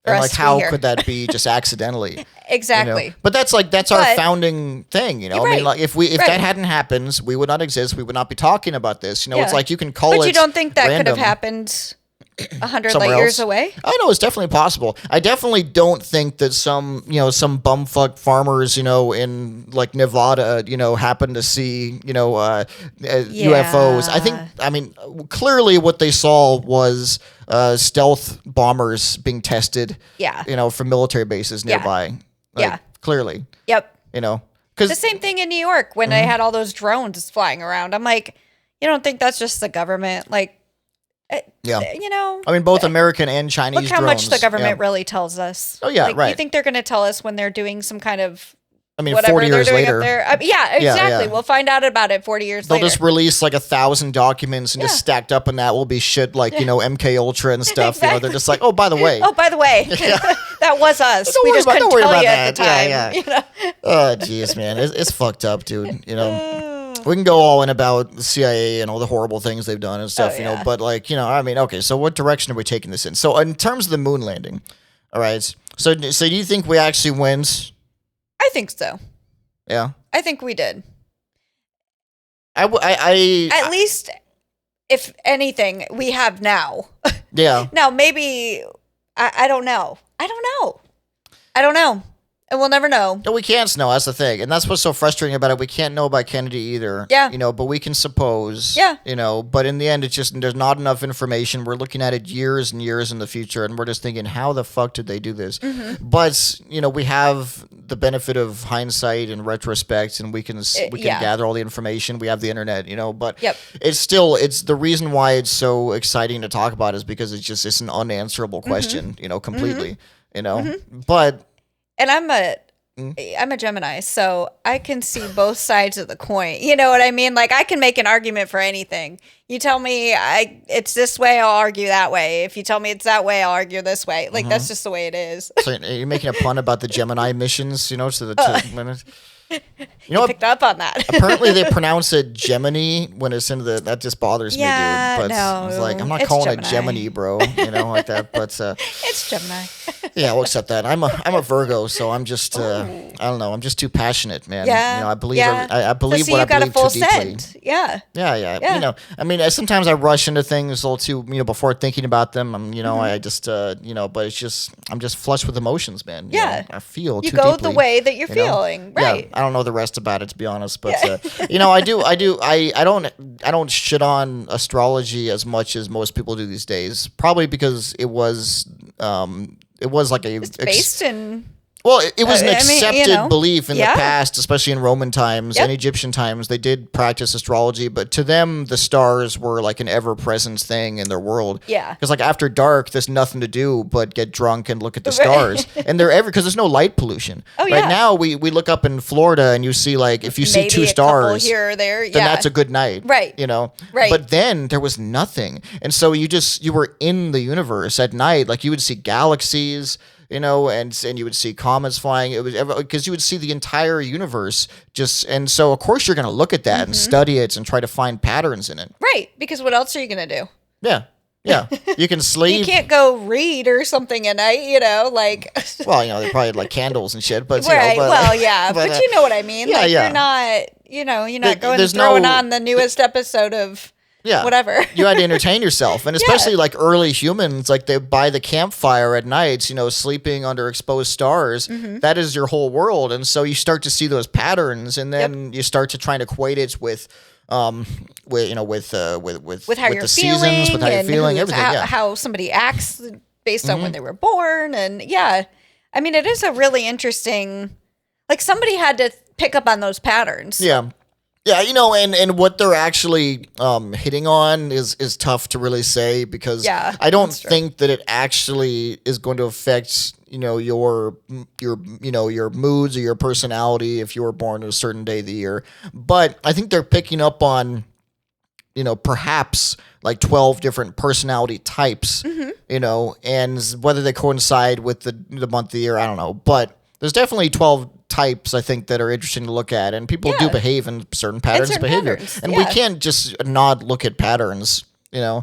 And like, how could that be just accidentally? Exactly. But that's our founding thing. I mean, like if that hadn't happened, we would not exist. We would not be talking about this. It's like you can call it. But you don't think that random. could have happened 100 Somewhere light years else. away? I know it's definitely possible. I definitely don't think that some bumfuck farmers, in like Nevada, happen to see, UFOs. I mean, clearly what they saw was stealth bombers being tested. Yeah. From military bases nearby. Clearly. Yep. Because the same thing in New York when they had all those drones flying around. I'm like, you don't think that's just the government? Like, I mean, both American and Chinese look how drones. much the government really tells us. Oh, yeah, right. You think they're going to tell us when they're doing some kind of 40 years later. Exactly. Yeah. We'll find out about it 40 years later. They'll just release like 1,000 documents and just stacked up in that will be shit like, MK Ultra and stuff. Exactly. They're just like, oh, by the way. That was us. Don't we worry just couldn't tell you at the time. Yeah. Oh, jeez, man. It's fucked up, dude. We can go all in about the CIA and all the horrible things they've done and stuff, but I mean, okay, so what direction are we taking this in? So in terms of the moon landing, all right, so do you think we actually went? I think so. Yeah. I think we did. At least, if anything, we have now. Yeah. Now, maybe, I don't know. And we'll never know. No, we can't know. That's the thing. And that's what's so frustrating about it. We can't know about Kennedy either. Yeah. But we can suppose. Yeah. But in the end, it's just, there's not enough information. We're looking at it years and years in the future, and we're just thinking, how the fuck did they do this? But, we have the benefit of hindsight and retrospect, and we can gather all the information. We have the internet, but it's the reason why it's so exciting to talk about is because it's an unanswerable question, completely, but. And I'm a Gemini, so I can see both sides of the coin. You know what I mean? Like, I can make an argument for anything. You tell me it's this way, I'll argue that way. If you tell me it's that way, I'll argue this way. Like, that's just the way it is. So you're making a pun about the Gemini missions, to the minute. You know, picked up on that. apparently they pronounce it Gemini when it's into the. That just bothers me, dude. But no, it's like I'm not it's calling Gemini. it Gemini, bro. You know, like that. But It's Gemini. yeah, we'll accept that. I'm a Virgo, so I'm just I don't know. I'm just too passionate, man. Yeah, You know, I believe yeah. I believe so what you I got believe a full too deeply. scent. Yeah. Yeah. You know, I mean, sometimes I rush into things a little too, before thinking about them. I just, but it's just, I'm just flushed with emotions, man. You know, I feel You too go deeply, the way that you're you know? feeling, right? Yeah, I don't know the rest about it, to be honest, but I don't shit on astrology as much as most people do these days. Probably because it was like It's based in. well, it was an I mean, accepted belief in the Yeah. past, especially in Roman times and Egyptian times. They did practice astrology, but to them, the stars were like an ever-present thing in their world. Yeah. Because like after dark, there's nothing to do but get drunk and look at the Right. stars. And they're because there's no light pollution. Oh, Right yeah. now, we look up in Florida and you see like if you see Maybe two a couple stars here or there. then Yeah. that's a good night. Right. You know? Right. But then there was nothing. And so you were in the universe at night. Like you would see galaxies, and you would see comets flying. It was because you would see the entire universe and so of course you're going to look at that and study it and try to find patterns in it. Right. Because what else are you going to do? Yeah. Yeah. You can sleep. You can't go read or something at night, like. Well, they probably had like candles and shit, but Right. Well, yeah, but you know what I mean. yeah, Like yeah. you're not, you're not going there's throwing no- on the newest episode of whatever. You had to entertain yourself. And especially like early humans, like they by the campfire at nights, sleeping under exposed stars, that is your whole world. And so you start to see those patterns and then you start to try and equate it with how with you're the seasons, feeling, with how you're and feeling, everything. how somebody acts based on when they were born. And I mean, it is a really interesting, like somebody had to pick up on those patterns. Yeah. Yeah, and what they're actually hitting on is tough to really say because I don't think that it actually is going to affect your moods or your personality if you were born on a certain day of the year. But I think they're picking up on perhaps like 12 different personality types, and whether they coincide with the month of the year, I don't know. But there's definitely 12 types, I think, that are interesting to look at. And people do behave in certain patterns of behavior. And we can't just not look at patterns, it's I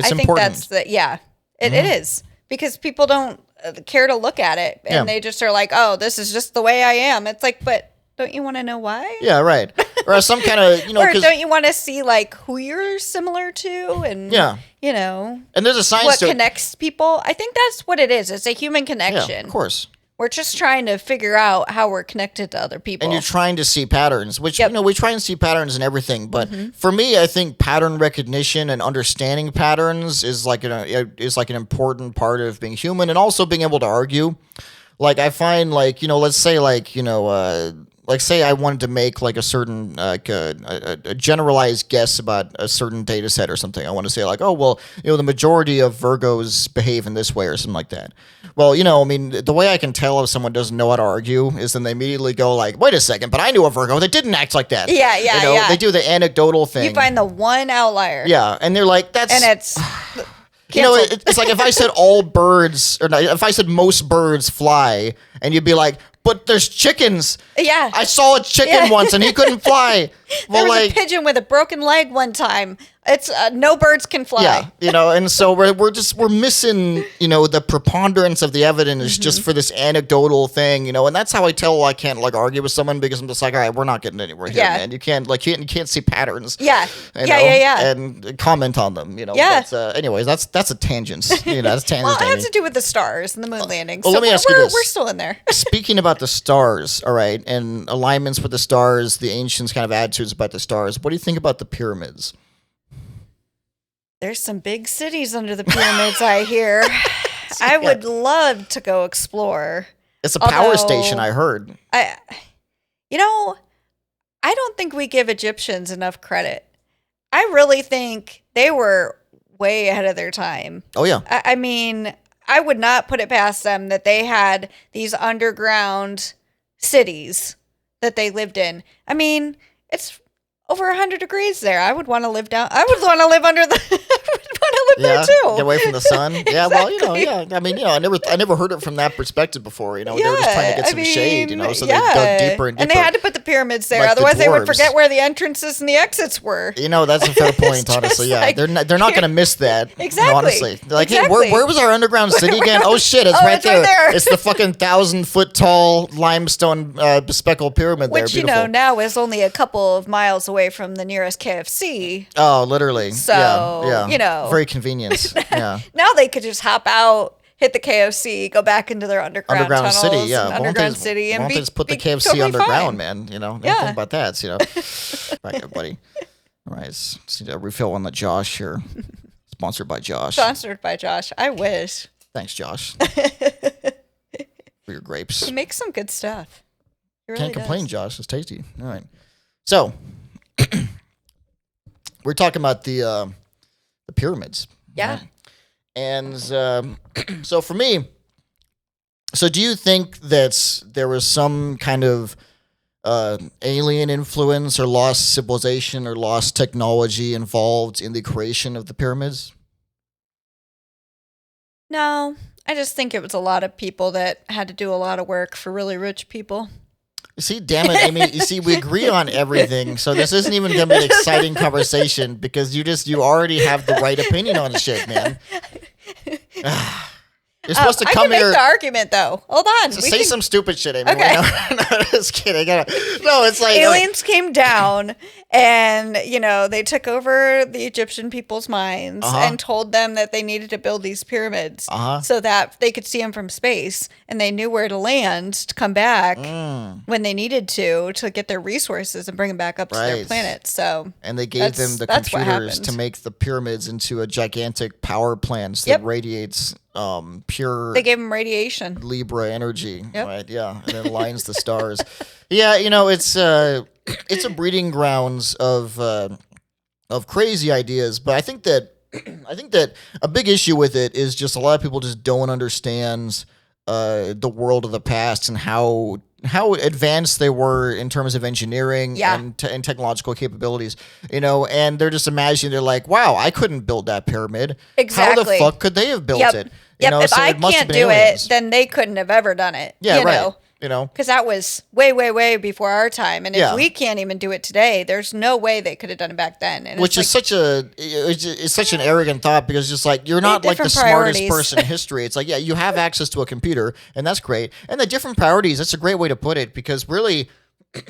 think important. It is. Because people don't care to look at it. And they just are like, oh, this is just the way I am. It's like, but don't you want to know why? Yeah, right. Or some kind of, or don't you want to see like who you're similar to and and there's a science what to connects people? I think that's what it is. It's a human connection. Yeah, of course. We're just trying to figure out how we're connected to other people. And you're trying to see patterns, which we try and see patterns in everything. But for me, I think pattern recognition and understanding patterns is like an important part of being human, and also being able to argue. Like I find, like let's say like say I wanted to make like a certain a generalized guess about a certain data set or something. I want to say like, oh well, the majority of Virgos behave in this way or something like that. Well, I mean, the way I can tell if someone doesn't know how to argue is then they immediately go like, wait a second, but I knew a Virgo that didn't act like that. Yeah. They do the anecdotal thing. You find the one outlier. Yeah, and they're like, that's... And it's... it's like if I said all birds, or if I said most birds fly, and you'd be like, but there's chickens. Yeah. I saw a chicken once and he couldn't fly. Well, there was a pigeon with a broken leg one time. It's no birds can fly. Yeah, and so we're missing, the preponderance of the evidence just for this anecdotal thing, and that's how I tell I can't like argue with someone because I'm just like, all right, we're not getting anywhere here, man. You can't you can't see patterns. Yeah. And comment on them, Yeah. But, anyways, that's a tangent. That's tangent. Well, it has to do with the stars and the moon landing. Well, so let me ask you this. We're still in there. Speaking about the stars, all right, and alignments with the stars, the ancients' kind of attitudes about the stars. What do you think about the pyramids? There's some big cities under the pyramids, I hear. I would love to go explore. It's a power station, I heard. I don't think we give Egyptians enough credit. I really think they were way ahead of their time. Oh, yeah. I mean, I would not put it past them that they had these underground cities that they lived in. I mean, it's over 100 degrees there. I would want to live under the to live there too. Get away from the sun. Yeah, well, I mean, I never heard it from that perspective before. They were just trying to get some shade, so they dug deeper and deeper. And they had to put the pyramids there, Like the otherwise they would dwarves. forget where the entrances and the exits were. That's a fair point, honestly. Yeah, like- they're not going to miss that. Exactly. Honestly, they're like, Exactly. hey, where was our underground city again? Oh shit, it's right it's right there. there. It's the fucking 1,000-foot tall limestone speckled pyramid there. Which, Beautiful. now is only a couple of miles away from the nearest KFC. Oh, literally. So, yeah. Very convenient. Yeah. Now they could just hop out, hit the KFC, go back into their underground tunnels city, and yeah. underground city, and why don't they just put the be KFC totally underground, fine. man? Think Yeah. about that. Right, everybody. All right, let's need a refill on the Josh here. Sponsored by Josh. Sponsored by Josh. I wish. Thanks, Josh, for your grapes. He makes some good stuff. He really Can't complain, does. Josh. It's tasty. All right. So we're talking about the pyramids. Yeah. Right? And so for me, do you think that there was some kind of alien influence or lost civilization or lost technology involved in the creation of the pyramids? No, I just think it was a lot of people that had to do a lot of work for really rich people. You see, damn it, Amy. You see, we agree on everything, so this isn't even going to be an exciting conversation because you already have the right opinion on shit, man. You're supposed to come I can here. make the argument, though. Hold on. Say some stupid shit, Amy. Okay. No, just kidding. No, it's like Aliens came down and, they took over the Egyptian people's minds and told them that they needed to build these pyramids so that they could see them from space and they knew where to land to come back when they needed to get their resources and bring them back up to their planet. So, and they gave them the that's what computers happened. to make the pyramids into a gigantic power plant that radiates pure They gave them radiation. Libra energy, Yep. right? Yeah, and then lines the stars. Yeah, it's a breeding grounds of crazy ideas, but I think that a big issue with it is just a lot of people just don't understand the world of the past and how advanced they were in terms of engineering and technological capabilities, and they're just imagining, they're like, wow, I couldn't build that pyramid. Exactly. How the fuck could they have built it? If So I it must have can't been do aliens. it, then they couldn't have ever done it. Yeah, right. Know? know? Because that was way, way, way before our time. And if Yeah. we can't even do it today, there's no way they could have done it back then. And Which is it's it's such an arrogant thought, because just like, you're not like the different smartest priorities. person in history. It's like, yeah, you have access to a computer, and that's great. And the different priorities, that's a great way to put it, because really,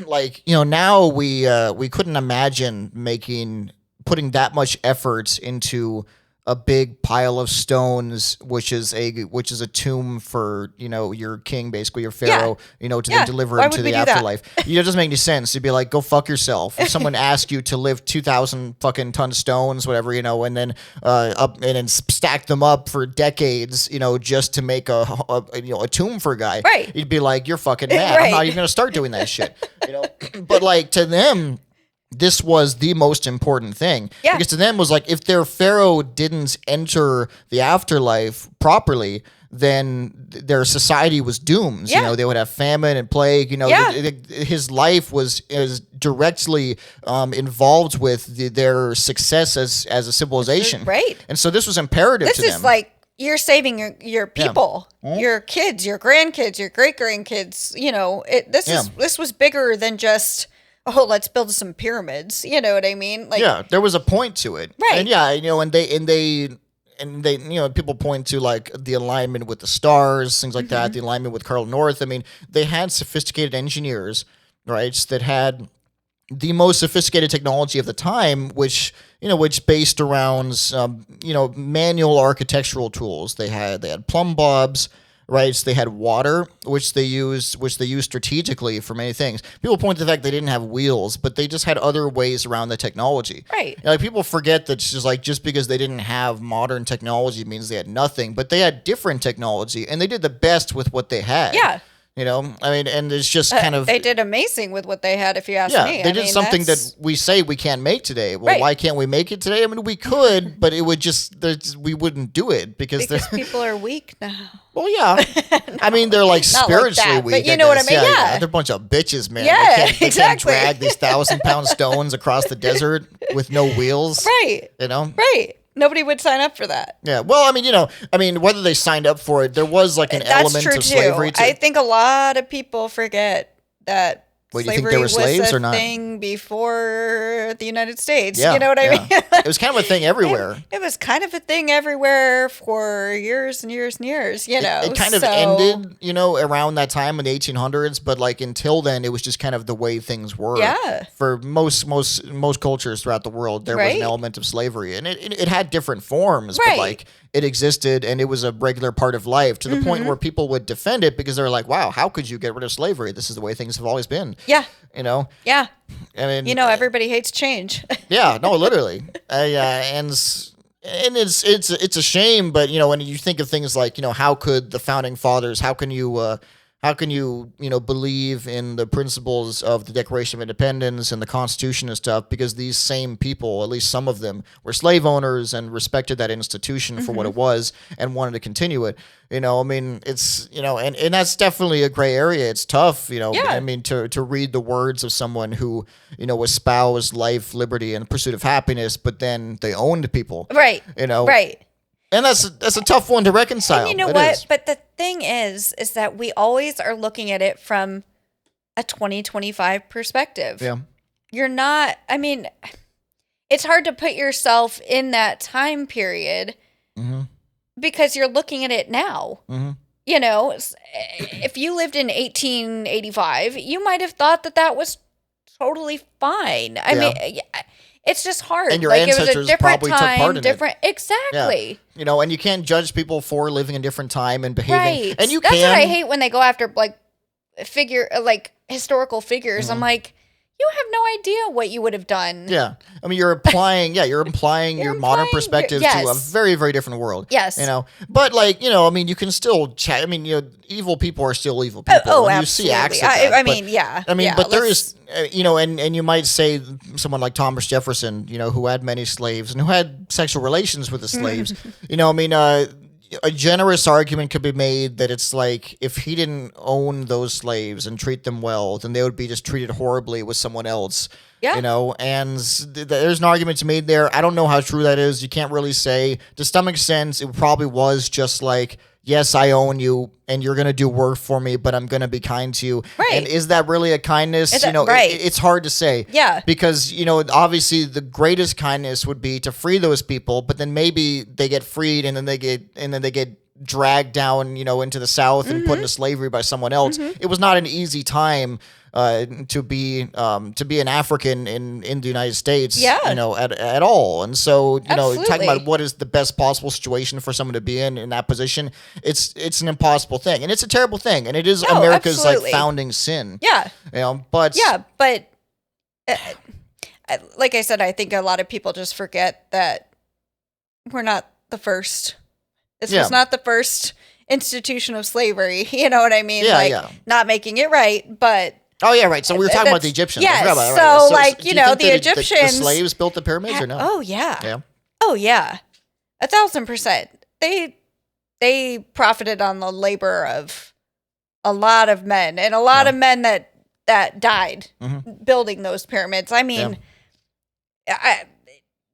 like, now we couldn't imagine putting that much effort into a big pile of stones, which is a tomb for, your king, basically your pharaoh, to then deliver Why him to would we the do that? afterlife. It doesn't make any sense. You'd be like, go fuck yourself. If someone asked you to lift 2,000 fucking ton stones, whatever, and then stack them up for decades, just to make a tomb for a guy, Right. you'd be like, you're fucking mad. I'm not Right. even gonna start doing that shit. But like, to them, this was the most important thing. Yeah. Because to them was like, if their pharaoh didn't enter the afterlife properly, then their society was doomed. Yeah. They would have famine and plague. Yeah. His life was directly involved with their success as a civilization. Right. And so this was imperative This to is them. like you're saving your people, your kids, your grandkids, your great grandkids. This was bigger than just, let's build some pyramids. You know what I mean? Like, yeah, there was a point to it. Right. And yeah, and they people point to like the alignment with the stars, things like that, the alignment with Carl North. I mean, they had sophisticated engineers, right, that had the most sophisticated technology of the time, which based around manual architectural tools. They had plumb bobs, right? So they had water, which they used strategically for many things. People point to the fact they didn't have wheels, but they just had other ways around the technology. Right. Like, people forget that just because they didn't have modern technology means they had nothing, but they had different technology, and they did the best with what they had. Yeah. I mean, and it's just kind of... They did amazing with what they had, if you ask me. They did something that we say we can't make today. Well, Right. why can't we make it today? I mean, we could, but it would we wouldn't do it because people are weak now. well, yeah. I mean, they're like Not like spiritually that, weak. but you know what I guess. mean? Yeah. They're a bunch of bitches, man. Yeah, they can't exactly. drag these 1,000-pound stones across the desert with no wheels. Right. You know? Right. Nobody would sign up for that. Yeah. Well, I mean, whether they signed up for it, there was like an element of slavery. I think a lot of people forget that. Wait, do you think they were slaves or not? Thing before the United States. Yeah, you know what I mean? It was kind of a thing everywhere. It was kind of a thing everywhere for years and years and years, you know. It kind of ended, around that time in the 1800s, but like until then, it was just kind of the way things were. Yeah. For most cultures throughout the world, there was an element of slavery, and it had different forms, but like it existed, and it was a regular part of life to the point where people would defend it because they're like, "Wow, how could you get rid of slavery? This is the way things have always been." Yeah. Yeah. I mean, everybody hates change. Yeah. No, literally. And it's a shame, but when you think of things like how could the founding fathers, how can you believe in the principles of the Declaration of Independence and the Constitution and stuff, because these same people, at least some of them, were slave owners and respected that institution for what it was and wanted to continue it. I mean, it's, and that's definitely a gray area. It's tough, I mean, to read the words of someone who, espoused life, liberty, and pursuit of happiness, but then they owned people. Right. Right. And that's a tough one to reconcile. And you know what? But the thing is that we always are looking at it from a 2025 perspective. Yeah. You're not, I mean, it's hard to put yourself in that time period because you're looking at it now. If you lived in 1885, you might have thought that was totally fine. I mean, it's just hard. And your ancestors probably took part in it. Exactly. Yeah. And you can't judge people for living in a different time and behaving. Right. And That's what I hate when they go after historical figures. I'm like, you have no idea what you would have done. Yeah. I mean, you're implying your modern perspective to a very, very different world. Yes. But I mean, you can still chat. I mean, evil people are still evil people. Oh, and absolutely. You see acts of that. I mean, but there is, and you might say someone like Thomas Jefferson, who had many slaves and who had sexual relations with the slaves. A generous argument could be made that it's like if he didn't own those slaves and treat them well, then they would be just treated horribly with someone else. Yeah. And there's an argument to be made there. I don't know how true that is. You can't really say. To some extent, it probably was just like, yes, I own you and you're going to do work for me, but I'm going to be kind to you. Right. And is that really a kindness? It's hard to say. Yeah. Because, obviously the greatest kindness would be to free those people, but then maybe they get freed and then they get dragged down, into the South and put into slavery by someone else. It was not an easy time to be an African in the United States, at all. And so, talking about what is the best possible situation for someone to be in that position, it's an impossible thing, and it's a terrible thing, and it is America's founding sin. Yeah. But like I said, I think a lot of people just forget that we're not the first. This was not the first institution of slavery. You know what I mean? Yeah, not making it right, but. Oh, yeah, right. So we were talking about the Egyptians. Yes. The Egyptians. The slaves built the pyramids or no? Oh, yeah. Yeah. Oh, yeah. 1,000%. They profited on the labor of a lot of men and a lot of men that died building those pyramids. I mean,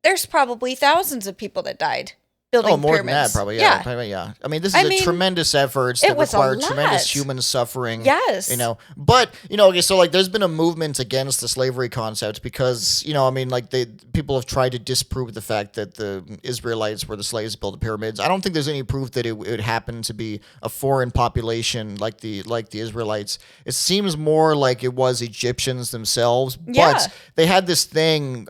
there's probably thousands of people that died building more pyramids. Than that, probably. Yeah. I mean, this is a tremendous effort that required tremendous human suffering. Yes. But, okay, so, there's been a movement against the slavery concept because, people have tried to disprove the fact that the Israelites were the slaves that built the pyramids. I don't think there's any proof that it would happen to be a foreign population like the Israelites. It seems more like it was Egyptians themselves. Yeah. But they had this thing,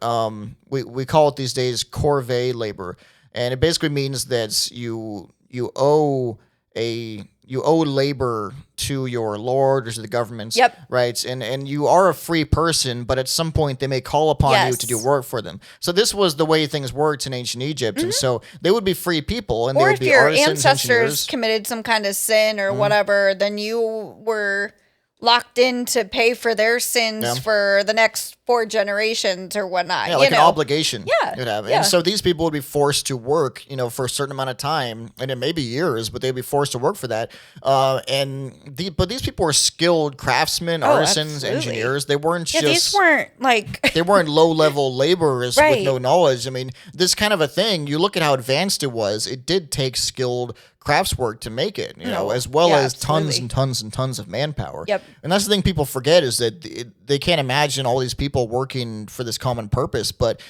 we call it these days corvée labor. And it basically means that you owe labor to your lord or to the government, right? And you are a free person, but at some point they may call upon you to do work for them. So this was the way things worked in ancient Egypt, and so they would be free people, and they would be artisans, or if your ancestors engineers. Committed some kind of sin or whatever, then you were locked in to pay for their sins for the next 4 generations or whatnot. Yeah, like an obligation. Yeah. You'd have. Yeah. And so these people would be forced to work, for a certain amount of time, and it may be years, but they'd be forced to work for that. But these people were skilled craftsmen, artisans, absolutely. engineers. They weren't just. These weren't like. They weren't low-level laborers Right. with no knowledge. I mean, this kind of a thing, you look at how advanced it was, it did take skilled craftswork to make it, as well as tons absolutely. and tons and tons of manpower. Yep. And that's the thing people forget is that they can't imagine all these people working for this common purpose, but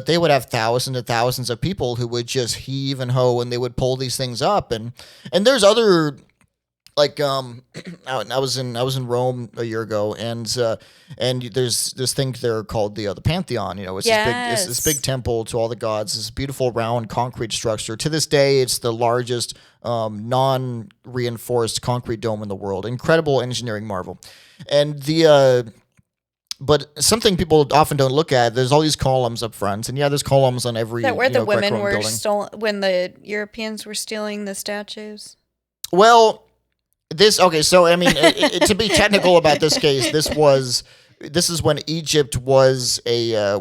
they would have thousands and thousands of people who would just heave and hoe, and they would pull these things up. And there's other, like, I was in Rome a year ago, and there's this thing there called the Pantheon. It's this big temple to all the gods. This beautiful round concrete structure. To this day, it's the largest non-reinforced concrete dome in the world. Incredible engineering marvel. And but something people often don't look at, there's all these columns up front, and there's columns on every. Is that where the women Greco-Roman were building. stolen when the Europeans were stealing the statues? Well. So I mean, to be technical about this case, this is when Egypt was a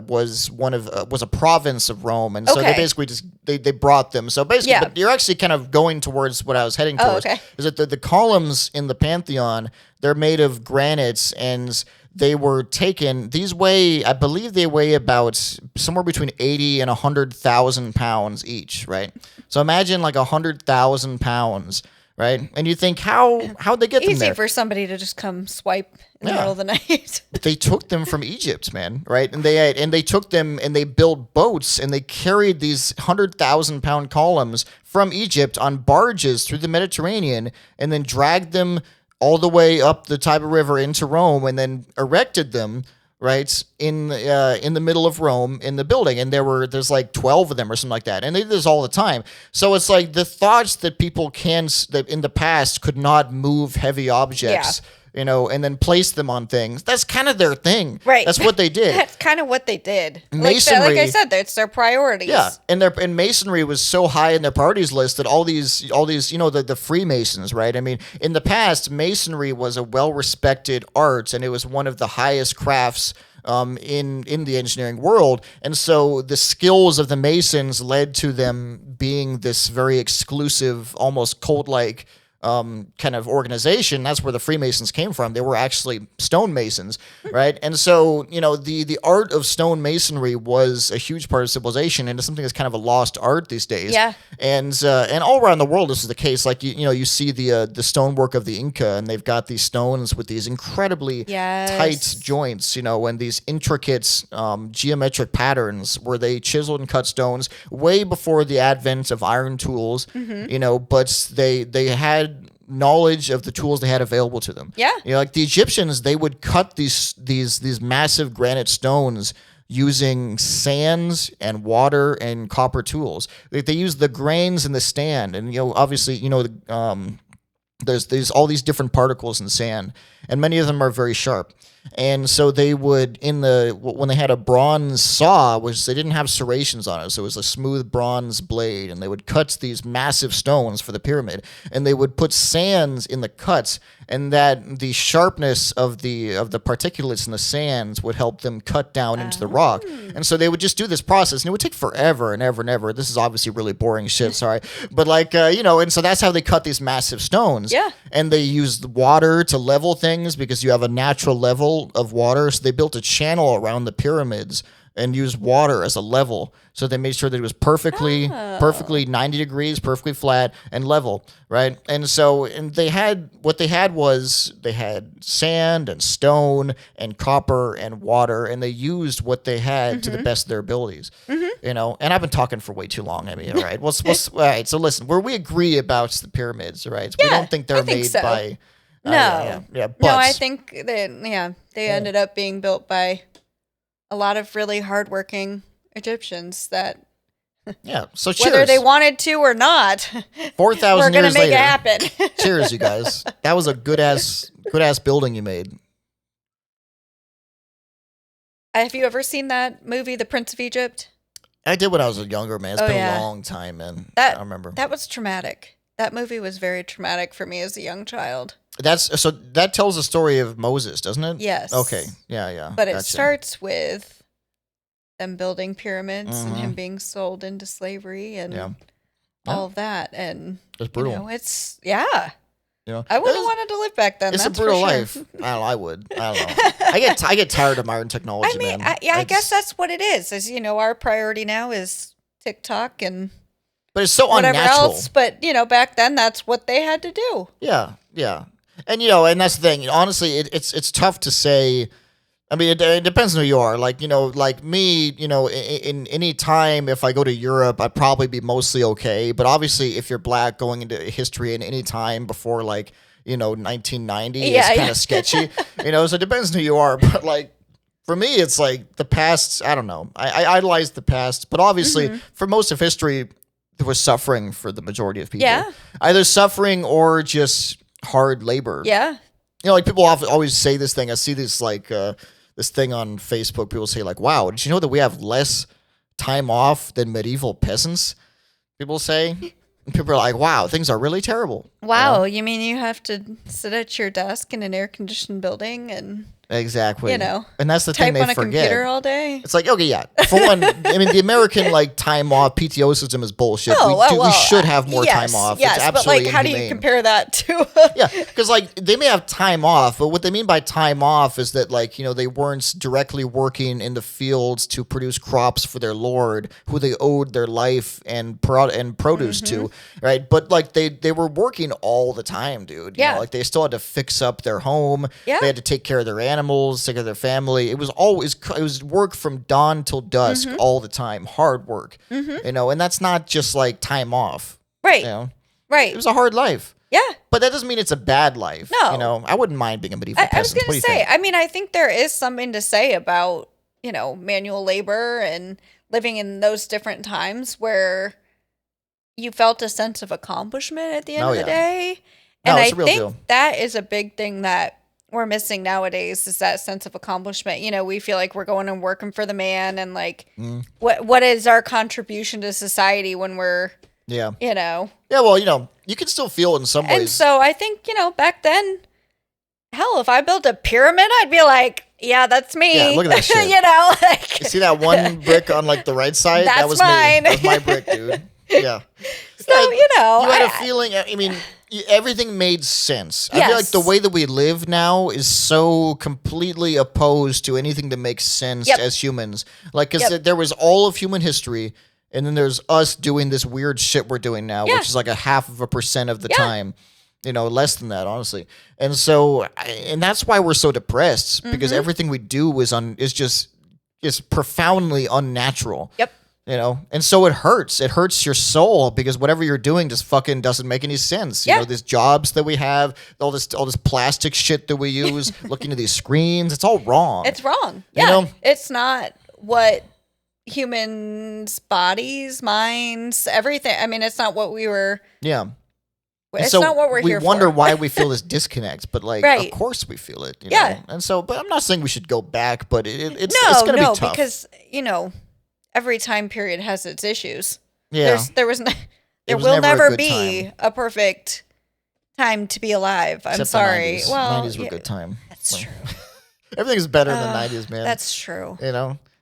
province of Rome, and so they basically just they brought them. So basically, but you're actually kind of going towards what I was heading towards. Is that the columns in the Pantheon? They're made of granites, and they were taken. I believe they weigh about somewhere between 80 and 100,000 pounds each, right? So imagine like 100,000 pounds. Right, and you think how'd they get them there? Easy for somebody to just come swipe in the middle of the night. But they took them from Egypt, man. Right, and they took them and they built boats and they carried these 100,000-pound columns from Egypt on barges through the Mediterranean and then dragged them all the way up the Tiber River into Rome and then erected them. Right in the middle of Rome in the building, and there's like 12 of them or something like that, and they do this all the time. So it's like the thoughts that people that in the past could not move heavy objects, and then place them on things. That's kind of their thing, right? That's what they did. That's kind of what they did. Masonry, like I said, that's their priorities. Yeah, and masonry was so high in their priorities list that all these the Freemasons, right? I mean, in the past, masonry was a well-respected art, and it was one of the highest crafts in the engineering world. And so the skills of the Masons led to them being this very exclusive, almost cult-like kind of organization. That's where the Freemasons came from. They were actually stonemasons, right? And so, the art of stonemasonry was a huge part of civilization, and it's something that's kind of a lost art these days. Yeah. And all around the world, this is the case. Like, you see the stonework of the Inca, and they've got these stones with these incredibly tight joints, and these intricate geometric patterns where they chiseled and cut stones way before the advent of iron tools, but they had knowledge of the tools they had available to them. Yeah. Like the Egyptians, they would cut these massive granite stones using sands and water and copper tools. They used the grains in the sand, and obviously there's all these different particles in sand, and many of them are very sharp. And so they would, when they had a bronze saw, which they didn't have serrations on it, so it was a smooth bronze blade, and they would cut these massive stones for the pyramid, and they would put sands in the cuts, and that the sharpness of the particulates in the sands would help them cut down into the rock. And so they would just do this process, and it would take forever and ever and ever. This is obviously really boring shit, sorry. But and so that's how they cut these massive stones. Yeah. And they used water to level things because you have a natural level of water. So they built a channel around the pyramids and used water as a level. So they made sure that it was perfectly 90 degrees, perfectly flat and level, right? And so they had sand and stone and copper and water, and they used what they had to the best of their abilities. And I've been talking for way too long. I mean, all right. All right. So listen, where we agree about the pyramids, right? We don't think they're made by. No. But no, I think that they ended up being built by a lot of really hardworking Egyptians that so cheers. Whether they wanted to or not, 4,000 we're gonna years make later, it happen. Cheers, you guys. That was a good ass building you made. Have you ever seen that movie, The Prince of Egypt? I did when I was a younger man. It's been a long time, man. I remember. That was traumatic. That movie was very traumatic for me as a young child. that tells the story of Moses, doesn't it? Yes. Okay. Yeah. But Gotcha. it starts with them building pyramids and him being sold into slavery and all of that. And it's brutal. It's I wouldn't have wanted to live back then. It's that's a brutal for sure. life. I would. I don't know. I get tired of modern technology, I mean, man. I guess that's what it is. Our priority now is TikTok and but it's so whatever unnatural. else. But back then that's what they had to do. Yeah. And and that's the thing. Honestly, it's tough to say. I mean, it depends on who you are. Like me, in any time, if I go to Europe, I'd probably be mostly okay. But obviously, if you're black going into history in any time before 1990, it's kind of sketchy. So it depends on who you are. But for me, it's the past. I don't know. I idolize the past, but obviously, for most of history, there was suffering for the majority of people. Yeah. Either suffering or just hard labor. Yeah. People always say this thing. I see this this thing on Facebook. People say wow, did you know that we have less time off than medieval peasants? People say. And people are like, wow, things are really terrible. Wow, you mean you have to sit at your desk in an air-conditioned building and exactly, and that's the type thing they on a forget. computer all day? It's okay, yeah. For one, I mean, the American time off PTO system is bullshit. We should have more time off. Yes, it's absolutely but how do you inhumane. compare that to? Yeah, because they may have time off, but what they mean by time off is that they weren't directly working in the fields to produce crops for their lord, who they owed their life and produce to, right? But they were working all the time, dude. They still had to fix up their home. Yeah. They had to take care of their animals, take care of their family. It was work from dawn till dusk all the time, hard work. And that's not just time off. Right. Right. It was a hard life. Yeah. But that doesn't mean it's a bad life. No. I wouldn't mind being a medieval peasant. I was going What do to you say, think? I mean, I think there is something to say about, manual labor and living in those different times where you felt a sense of accomplishment at the end of the day. And I think that is a big thing that we're missing nowadays is that sense of accomplishment. We feel like we're going and working for the man and what is our contribution to society when we're, Yeah, well, you can still feel it in some ways. And so I think, back then, hell, if I built a pyramid, I'd be like, yeah, that's me. Yeah, look at that shit. You see that one brick on the right side? That's that was mine. me. That was my brick, dude. Yeah. So, you had a feeling, I mean, everything made sense. I feel like the way that we live now is so completely opposed to anything that makes sense as humans. Because there was all of human history, and then there's us doing this weird shit we're doing now, which is 0.5% of the time. Less than that, honestly. And so, and that's why we're so depressed, because everything we do is just profoundly unnatural. Yep. And so it hurts. It hurts your soul because whatever you're doing just fucking doesn't make any sense. These jobs that we have, all this plastic shit that we use, looking at these screens, it's all wrong. It's wrong. Yeah. It's not what humans' bodies, minds, everything. I mean, it's not what we were. Yeah. It's not what we're here for. We wonder why we feel this disconnect, but of course we feel it. Yeah. And so, but I'm not saying we should go back, but it's going to be tough. Because every time period has its issues. Yeah. There will never be a perfect time to be alive. I'm Except sorry. The 90s. Well, 90s were a good time. That's true. Everything's better in the 90s, man. That's true.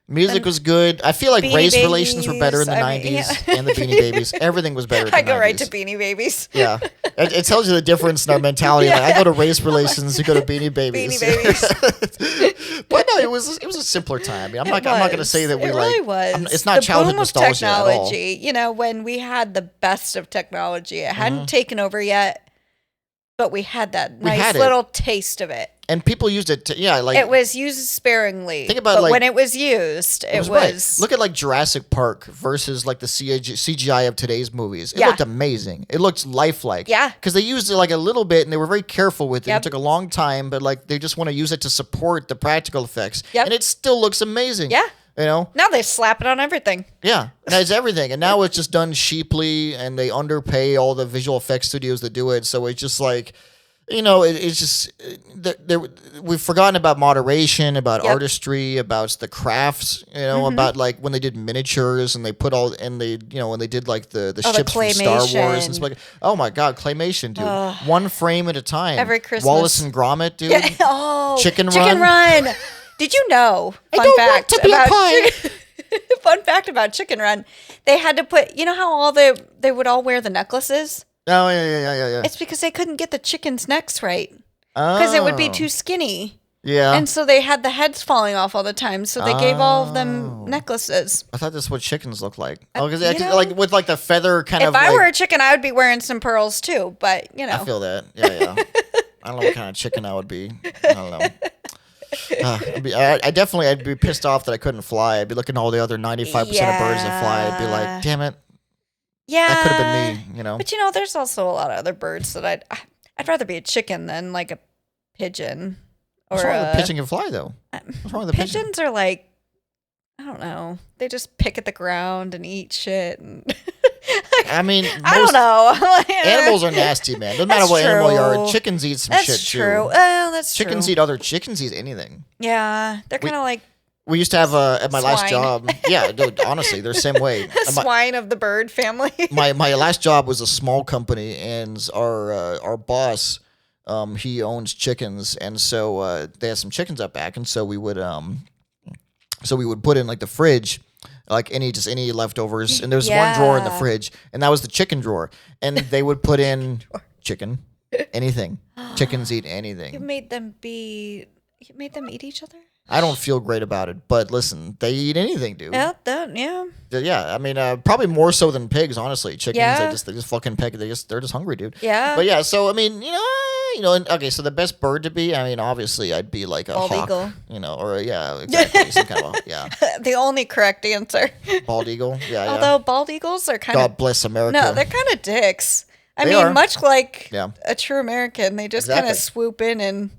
Music was good. I feel like race relations were better in the 90s and the Beanie Babies. Everything was better in the 90s. I go right to Beanie Babies. Yeah. It tells you the difference in our mentality. I go to race relations, you go to Beanie Babies. Beanie Babies. But no, it was a simpler time. I'm not going to say that we really was. It's not childhood nostalgia technology, at all. When we had the best of technology. It hadn't taken over yet, but we had that nice little taste of it. And people used it to, it was used sparingly. Think about, but when it was used, it was right. Look at Jurassic Park versus the CGI of today's movies. It looked amazing. It looked lifelike. Yeah. Because they used it a little bit and they were very careful with it. It took a long time, but they just want to use it to support the practical effects. Yep. And it still looks amazing. Yeah. Now they slap it on everything. Yeah, and it's everything. And now it's just done cheaply, and they underpay all the visual effects studios that do it. So it's just It's just we've forgotten about moderation, about Yep. artistry, about the crafts. About like when they did miniatures and they put all and they when they did like the ships from Star Wars and claymation. stuff. Oh my God, claymation, dude! Ugh. One frame at a time. Every Christmas. Wallace and Gromit, dude. Yeah. Oh, Chicken Chicken Run. Run. Did you know? Fun don't fact want to be a about pie. fun fact about Chicken Run. They had to put. You know how all they would all wear the necklaces? Oh yeah. It's because they couldn't get the chickens' necks right because it would be too skinny. Yeah. And so they had the heads falling off all the time. So they gave all of them necklaces. I thought that's what chickens look like. Oh, because you know, like with like the feather kind If of. I like, were a chicken, I would be wearing some pearls too. But I feel that. Yeah. I don't know what kind of chicken I would be. I don't know. I'd be pissed off that I couldn't fly. I'd be looking at all the other 95% of birds that fly. I'd be like, damn it. Yeah, that could have been me. But there's also a lot of other birds that I'd rather be a chicken than like a pigeon. What's wrong with pigeon can fly though? What's wrong with the pigeon? Pigeons are like, I don't know. They just pick at the ground and eat shit. And I mean, I don't know. Animals are nasty, man. Doesn't matter what animal you are. Chickens eat some shit That's too. true. Well, that's true. Chickens eat anything. Yeah, they're kind of like. We used to have at my last Swine. job. Yeah, dude, honestly, they're the same way. Swine of the bird family. my last job was a small company, and our boss, he owns chickens, and so they had some chickens up back, and so we would put in like the fridge, like any leftovers, and there's one drawer in the fridge, and that was the chicken drawer, and they would put in chicken, anything. Chickens eat anything. You made them eat each other? I don't feel great about it, but listen, they eat anything, dude. Yeah. Yeah, I mean, probably more so than pigs, honestly. Chickens, Yeah. they just fucking peck. They're just hungry, dude. Yeah. But yeah, so I mean, and, okay, so the best bird to be, I mean, obviously, I'd be like a Bald hawk, eagle. Or exactly, some kind of The only correct answer. bald eagle. Yeah, Although bald eagles are kind of God bless America. no, they're kind of dicks. I They mean, are. much like Yeah. a true American, they just kind Exactly. of swoop in and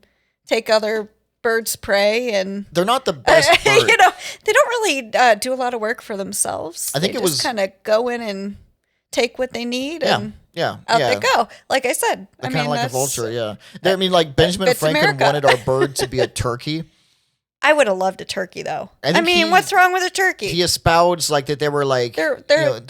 take other birds' prey, and They're not the best bird. they don't really do a lot of work for themselves. I think they it just was- kind of go in and take what they need, Yeah, and yeah, out yeah. they go. Like I said, They're I kind mean, of like a that's- vulture, yeah. I mean, like Benjamin it's Franklin America. wanted our bird to be a turkey. I would have loved a turkey, though. I I think mean, he- what's wrong with a turkey? He espoused like that they were like they're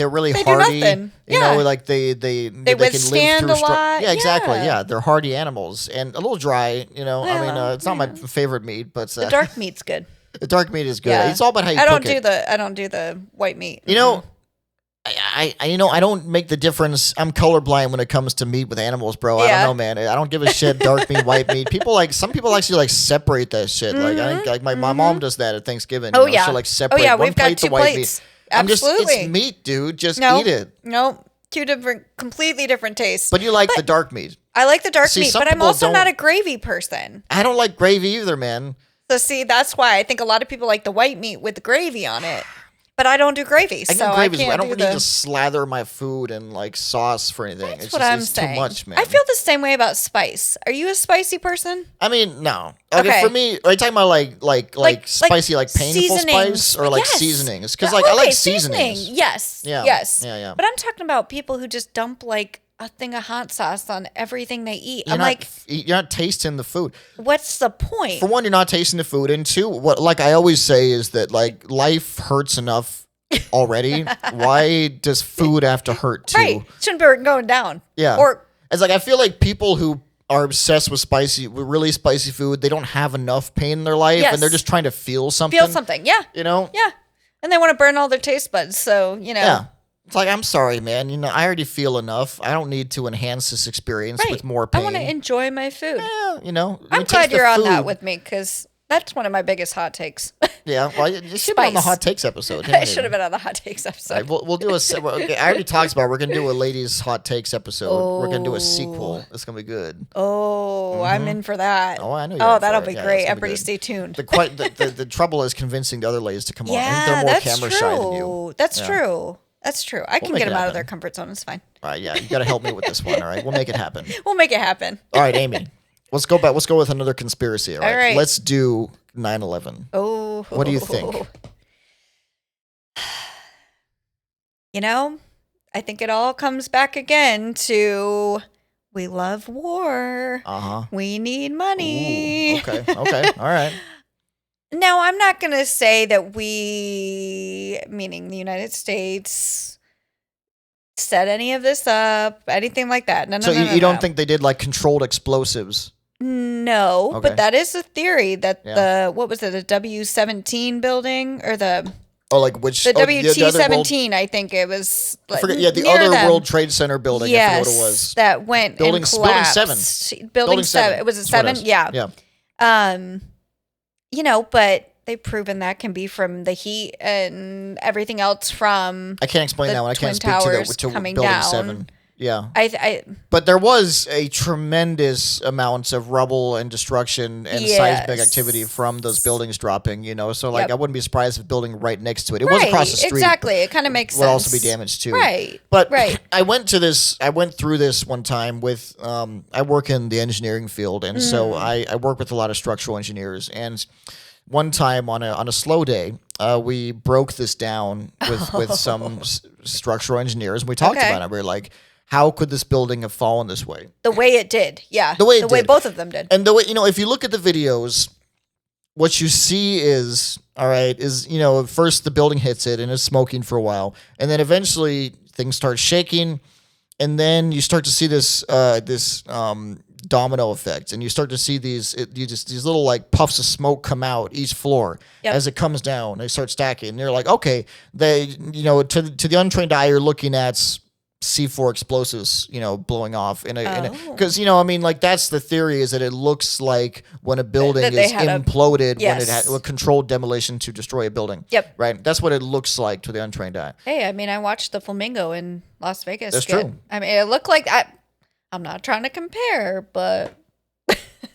really they do hardy. nothing. Like they can live withstand through a lot. Yeah, exactly. Yeah. Yeah, they're hardy animals and a little dry. I mean, Well, it's not my favorite meat, but the dark meat's good. the dark meat is good. Yeah. It's all about how you I cook don't it. I don't do the white meat. I don't make the difference. I'm colorblind when it comes to meat with animals, bro. I Yeah. don't know, man. I don't give a shit. Dark meat, white meat. Some people actually like separate that shit. Like I think like my mom does that at Thanksgiving. Oh, yeah. she'll like separate. Oh, yeah, one we've got plate the two white plates. meat. Absolutely. It's meat, dude. Just No, eat it. no, completely different tastes. But you like the dark meat. I like the dark See, meat, some but I'm people also don't- not a gravy person. I don't like gravy either, man. So see, that's why I think a lot of people like the white meat with the gravy on it. But I don't do gravy, I so get I gravy. can't I don't do need the. to slather my food in like sauce for anything. That's It's what just I'm it's saying. too much, man. I feel the same way about spice. Are you a spicy person? I mean, no. Okay, Okay. for me, are you talking about like spicy, like painful seasonings. spice, or like Yes. seasonings? Because Yeah, like I like okay, seasonings. seasoning. Yes. Yeah. Yes. Yeah. But I'm talking about people who just dump like a thing of hot sauce on everything they eat. You're I'm not, like, you're not tasting the food. what's the point? For one, you're not tasting the food, and two, what like I always say is that like life hurts enough already. Why does food have to hurt too? Right. Shouldn't be going down. Yeah. Or It's like I feel like people who are obsessed with really spicy food, they don't have enough pain in their life, Yes. and they're just trying to feel something. feel something. Yeah. Yeah. And they want to burn all their taste buds. So, Yeah. It's like, I'm sorry, man. I already feel enough. I don't need to enhance this experience Right. with more pain. I want to enjoy my food. Yeah, I'm glad you're on that with me because that's one of my biggest hot takes. Yeah, well, you should be on the Spice. hot takes episode. I should have been on the hot takes episode. All right, we'll do okay, I already talked about we're gonna do a ladies hot takes episode. We're gonna do a sequel. It's gonna be good. Oh, I'm in for that. Oh, I know you're in for that'll it. be Yeah, great. it's gonna be Everybody good. stay tuned. The trouble is convincing the other ladies to come on. I think Yeah, they're more that's camera true. shy than you. That's Yeah. true. That's true. I can make get it them out of happen. their comfort zone. It's fine. All right, yeah, you got to help me with this one. All right, we'll make it happen. We'll make it happen. All right, Amy, let's go back. Let's go with another conspiracy. All right, All right. let's do 9/11. Oh. What do you think? I think it all comes back again to We love war. We need money. Ooh, okay. All right. Now, I'm not going to say that we, meaning the United States, set any of this up, anything like that. No. You don't think they did like controlled explosives? No, Okay. but that is a theory that what was it, the W17 building or the which the the WT17? I think it was. I forget. Yeah, the other World Trade Center building. Yes, I forget what it was. That went Building and collapsed. Building 7. It was a 7. Yeah. Yeah. But they've proven that can be from the heat and everything else from. I can't explain that one. I can't speak to coming Building down. 7. Yeah. But there was a tremendous amount of rubble and destruction and seismic activity from those buildings dropping, So I wouldn't be surprised if building right next to it. It was across the street. Exactly. It kind of makes sense. Would also be damaged too. Right. But I went through this one time with I work in the engineering field, and so I work with a lot of structural engineers, and one time on a slow day, we broke this down with some structural engineers, and we talked about it. We were like, how could this building have fallen this way? The way it did, yeah. The way both of them did. And the way, if you look at the videos, what you see is first the building hits it and it's smoking for a while, and then eventually things start shaking, and then you start to see this domino effect, and you start to see these little like puffs of smoke come out each floor as it comes down. They start stacking, and you're like, okay, to the untrained eye, you're looking at C4 explosives, blowing off because that's the theory, is that it looks like when a building is imploded, when it had a controlled demolition to destroy a building. Yep. Right. That's what it looks like to the untrained eye. Hey, I watched the Flamingo in Las Vegas. That's true. It looked like I'm not trying to compare, but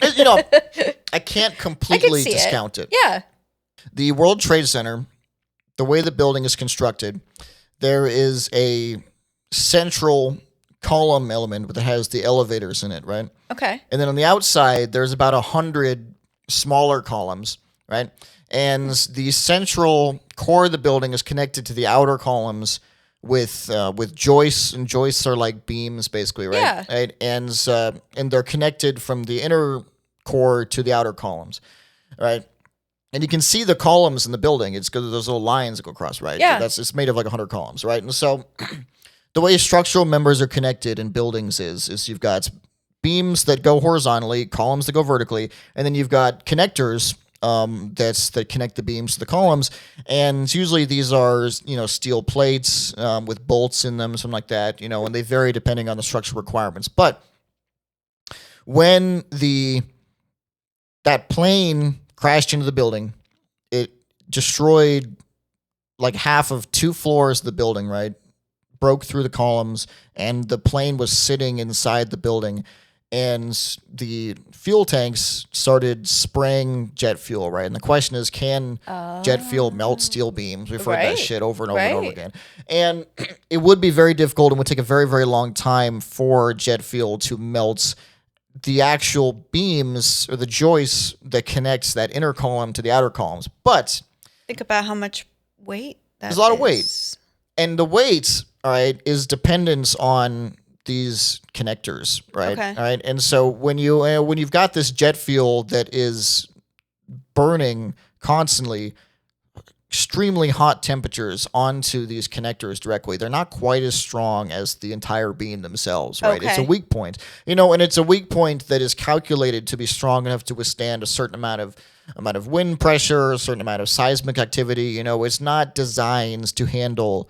I can't completely discount it. Yeah. The World Trade Center, the way the building is constructed, there is a central column element that has the elevators in it, right? Okay. And then on the outside, there's about 100 smaller columns, right? And the central core of the building is connected to the outer columns with joists, and joists are like beams, basically, right? Yeah. Right? And they're connected from the inner core to the outer columns, right? And you can see the columns in the building. It's because of those little lines that go across, right? Yeah. It's made of like 100 columns, right? And so the way structural members are connected in buildings is you've got beams that go horizontally, columns that go vertically, and then you've got connectors that connect the beams to the columns, and usually these are steel plates with bolts in them, something like that, and they vary depending on the structural requirements. But when that plane crashed into the building, it destroyed like half of 2 floors of the building, right? Broke through the columns, and the plane was sitting inside the building, and the fuel tanks started spraying jet fuel, right? And the question is, can jet fuel melt steel beams? We've heard that shit over and over and over again. And it would be very difficult and would take a very, very long time for jet fuel to melt the actual beams or the joists that connects that inner column to the outer columns. But think about how much weight there's a lot of weight. And the weight, all right, is dependence on these connectors, right? Okay. All right. And so when you've got this jet fuel that is burning constantly, extremely hot temperatures onto these connectors directly, they're not quite as strong as the entire beam themselves, right? Okay. It's a weak point, and it's a weak point that is calculated to be strong enough to withstand a certain amount of wind pressure, a certain amount of seismic activity. It's not designed to handle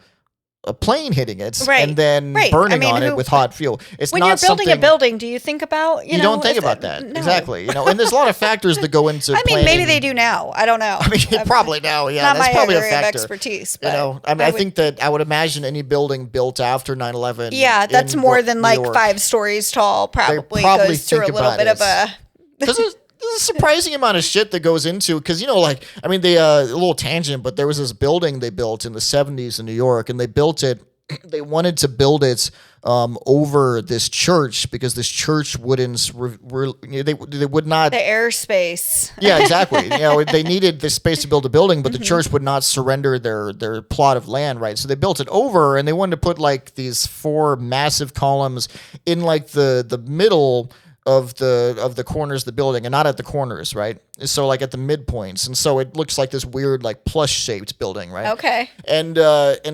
a plane hitting it and then burning on it with hot fuel. It's when not you're building something, a building, do you think about you don't think about that. No. Exactly. And there's a lot of factors that go into planning. Maybe they do now. I don't know. Probably now, yeah. Not that's my probably a area of factor. expertise. But I think that I would imagine any building built after 9/11. Yeah, that's more than like 5 stories tall. Probably goes through a little bit of a. There's a surprising amount of shit that goes into, because a little tangent, but there was this building they built in the 70s in New York, and they built it they wanted to build it over this church because this church wouldn't they would not The airspace. yeah, exactly. They needed this space to build a building, but the church would not surrender their plot of land, right? So they built it over, and they wanted to put like these 4 massive columns in like the middle of the corners of the building, and not at the corners, right? So like at the midpoints, and so it looks like this weird like plush shaped building, right? Okay. And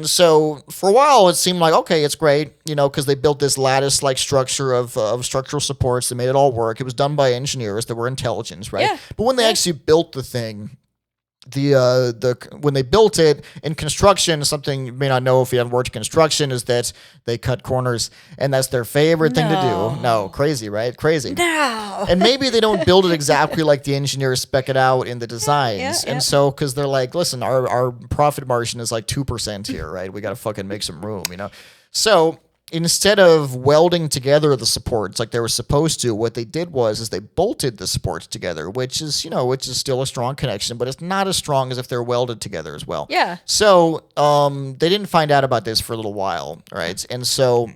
so for a while it seemed like okay, it's great, because they built this lattice like structure of structural supports. They made it all work. It was done by engineers that were intelligent, right? Yeah. But when they actually built the thing, when they built it in construction, something you may not know if you haven't worked in construction is that they cut corners, and that's their favorite thing to do. No, crazy, right? Crazy. No. And maybe they don't build it exactly like the engineers spec it out in the designs. Yeah. And so, because they're like, listen, our profit margin is like 2% here, right? We got to fucking make some room, So instead of welding together the supports like they were supposed to, what they did is they bolted the supports together, which is still a strong connection, but it's not as strong as if they're welded together as well. Yeah. So they didn't find out about this for a little while, right? And so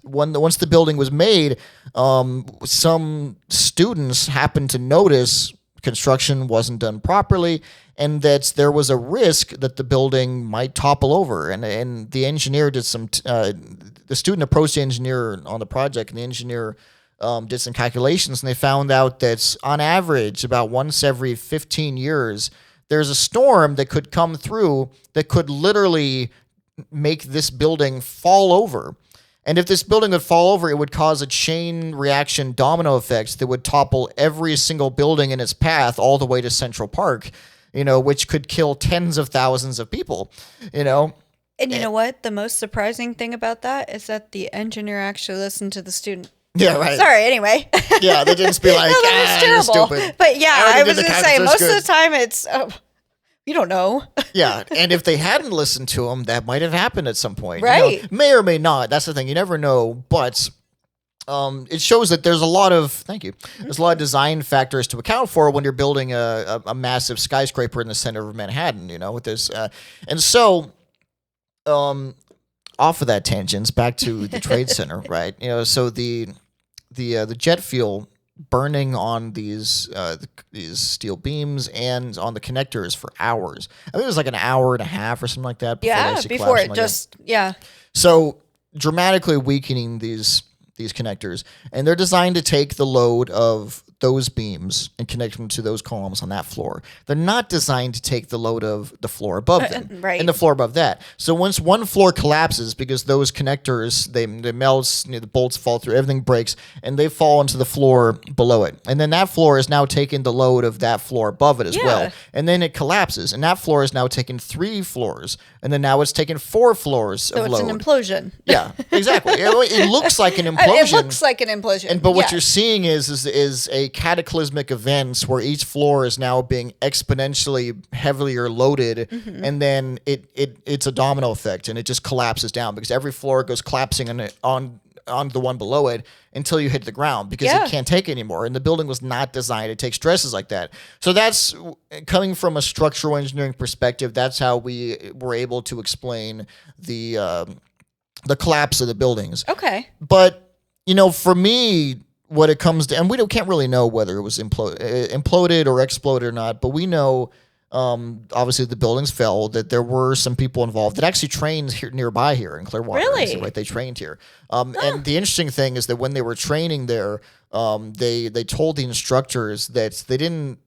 once the building was made, some students happened to notice construction wasn't done properly, and that there was a risk that the building might topple over. And the engineer did the student approached the engineer on the project, and the engineer did some calculations, and they found out that on average, about once every 15 years, there's a storm that could come through that could literally make this building fall over. And if this building would fall over, it would cause a chain reaction domino effect that would topple every single building in its path all the way to Central Park, which could kill tens of thousands of people, And you know what? The most surprising thing about that is that the engineer actually listened to the student. Yeah, right. Sorry, anyway. Yeah, they didn't just be like, no, that was you're terrible. stupid. But yeah, I was going to say, most good. of the time it's, you don't know. Yeah, and if they hadn't listened to him, that might have happened at some point. Right. May or may not. That's the thing. You never know. But it shows that there's a lot of design factors to account for when you're building a massive skyscraper in the center of Manhattan, with this. And so, off of that tangents, back to the Trade Center, right? So the jet fuel burning on these steel beams and on the connectors for hours. I think it was like an hour and a half or something like that. Before it just. So dramatically weakening these connectors, and they're designed to take the load of those beams and connect them to those columns on that floor. They're not designed to take the load of the floor above them and the floor above that. So once one floor collapses, because those connectors, they melt, the bolts fall through, everything breaks, and they fall into the floor below it. And then that floor is now taking the load of that floor above it as well. And then it collapses, and that floor is now taking 3 floors, and then now it's taking 4 floors of load. So it's an implosion. Yeah, exactly. It looks like an implosion. It looks like an implosion. But what you're seeing is a cataclysmic events where each floor is now being exponentially heavier loaded, and then it's a domino effect, and it just collapses down because every floor goes collapsing on the one below it until you hit the ground because it can't take it anymore. And the building was not designed to take stresses like that. So that's coming from a structural engineering perspective. That's how we were able to explain the collapse of the buildings. Okay. But for me, what it comes to, and we can't really know whether it was imploded or exploded or not, but we know, obviously the buildings fell, that there were some people involved that actually trained nearby here in Clearwater. Really? Right? They trained here. And the interesting thing is that when they were training there, they told the instructors that they didn't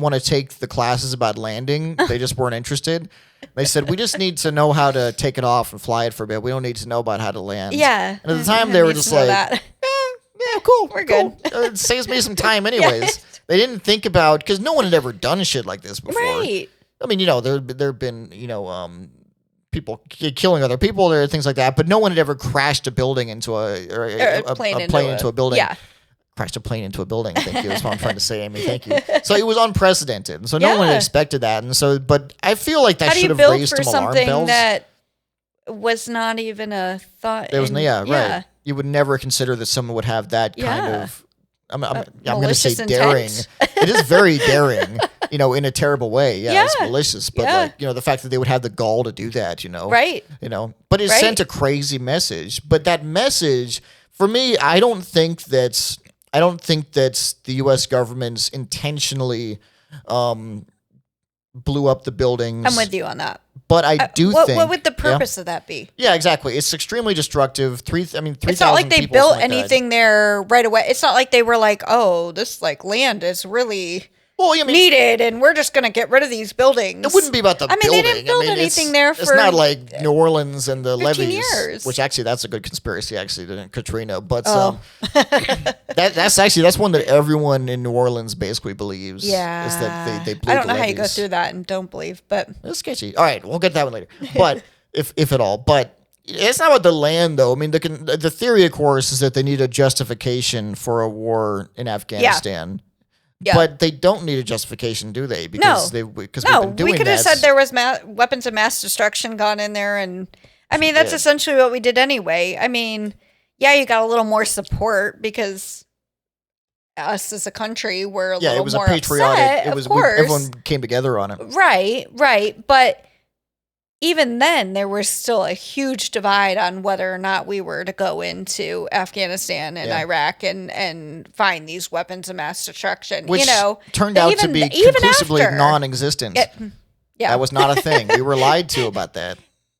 want to take the classes about landing. They just weren't interested. They said, we just need to know how to take it off and fly it for a bit. We don't need to know about how to land. Yeah. And at the time, they were just like, yeah, cool. We're good. It saves me some time anyways. They didn't think about, because no one had ever done shit like this before. Right. I mean, there have been, people killing other people, there are things like that, but no one had ever crashed a building into a plane into a building. Yeah. Crashed a plane into a building. Thank you. That's what I'm trying to say, Amy. Thank you. So it was unprecedented. And so no one had expected that. And so, but I feel like that should have raised some alarm bells. How do you build for something that was not even a thought? There was right. You would never consider that someone would have that kind of, I'm going to say daring. It is very daring. in a terrible way. Yeah, it's malicious. But like, the fact that they would have the gall to do that, Right. But it sent a crazy message. But that message, for me, I don't think that's the U.S. government's intentionally blew up the buildings. I'm with you on that. But I do think... What would the purpose of that be? Yeah, exactly. It's extremely destructive. 3,000 It's not like they built anything died. there right away. It's not like they were like, oh, this like land is really needed, and we're just going to get rid of these buildings. It wouldn't be about the building. They didn't build anything there for... It's not like New Orleans and the 15 levees, years. which actually that's a good conspiracy, actually, Katrina. But that's one that everyone in New Orleans basically believes. Yeah. Is that they blew I don't the know how you go levees. through that and don't believe, but... It's sketchy. All right, we'll get to that one later. But if at all. But it's not about the land, though. I mean, the theory, of course, is that they need a justification for a war in Afghanistan. Yeah. But they don't need a justification, do they? Because we've been doing we could have said there was weapons of mass destruction gone in there, and I mean that's essentially what we did anyway. I mean, yeah, you got a little more support because us as a country were a little more patriotic. upset. It was of course. Everyone came together on it. Right. But even then, there was still a huge divide on whether or not we were to go into Afghanistan and Iraq and find these weapons of mass destruction. Which turned out to be conclusively non-existent. That was not a thing. We were lied to about that.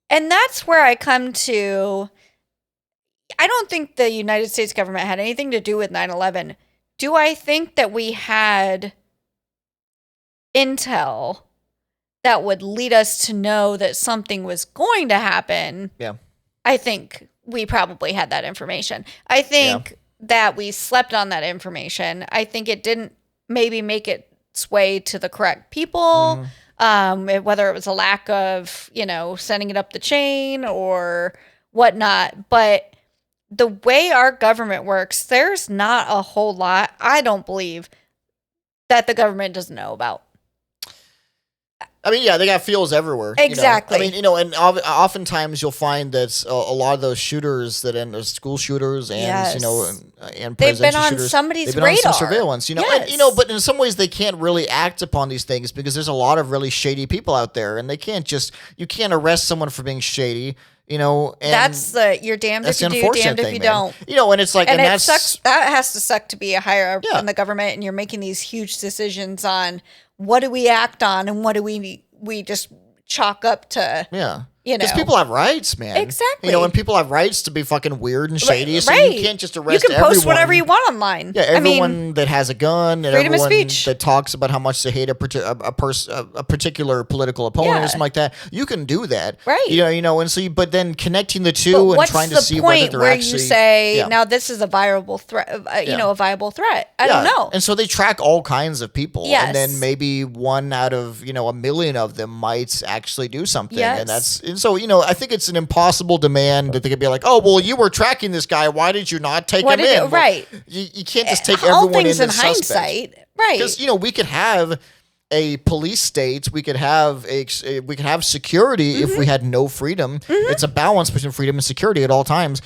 And that's where I come to... I don't think the United States government had anything to do with 9/11. Do I think that we had intel that would lead us to know that something was going to happen? Yeah. I think we probably had that information. I think that we slept on that information. I think it didn't maybe make its way to the correct people, whether it was a lack of, sending it up the chain or whatnot. But the way our government works, there's not a whole lot, I don't believe, that the government doesn't know about. I mean, they got feels everywhere. Exactly. I mean, and oftentimes you'll find that a lot of those shooters that end as school shooters and, and they've been on shooters, somebody's they've been radar. on some surveillance, Yes. And, but in some ways they can't really act upon these things because there's a lot of really shady people out there and you can't arrest someone for being shady. And that's you're damned if you do, damned if you don't. And it's like, and it that's, sucks. That has to suck to be a higher up in the government, and you're making these huge decisions on what do we act on and what do we just chalk up to. Yeah. Because people have rights, man. Exactly. And people have rights to be fucking weird and shady, so right. you can't just arrest everyone. You can post whatever you want online. Yeah, everyone that has a gun and freedom of everyone speech. that talks about how much they hate a particular political opponent or something like that, you can do that. Right. And so but then connecting the two and trying to see whether they're where actually... you say, now this is a viable threat, a viable threat. I don't know. And so they track all kinds of people. Yes. And then maybe one out of, a million of them might actually do something. Yes. And so, I think it's an impossible demand that they could be like, oh, well, you were tracking this guy. Why did you not take him in? Right. You can't just take everyone in as hindsight. Right. Because, we could have a police state. We could have security if we had no freedom. It's a balance between freedom and security at all times.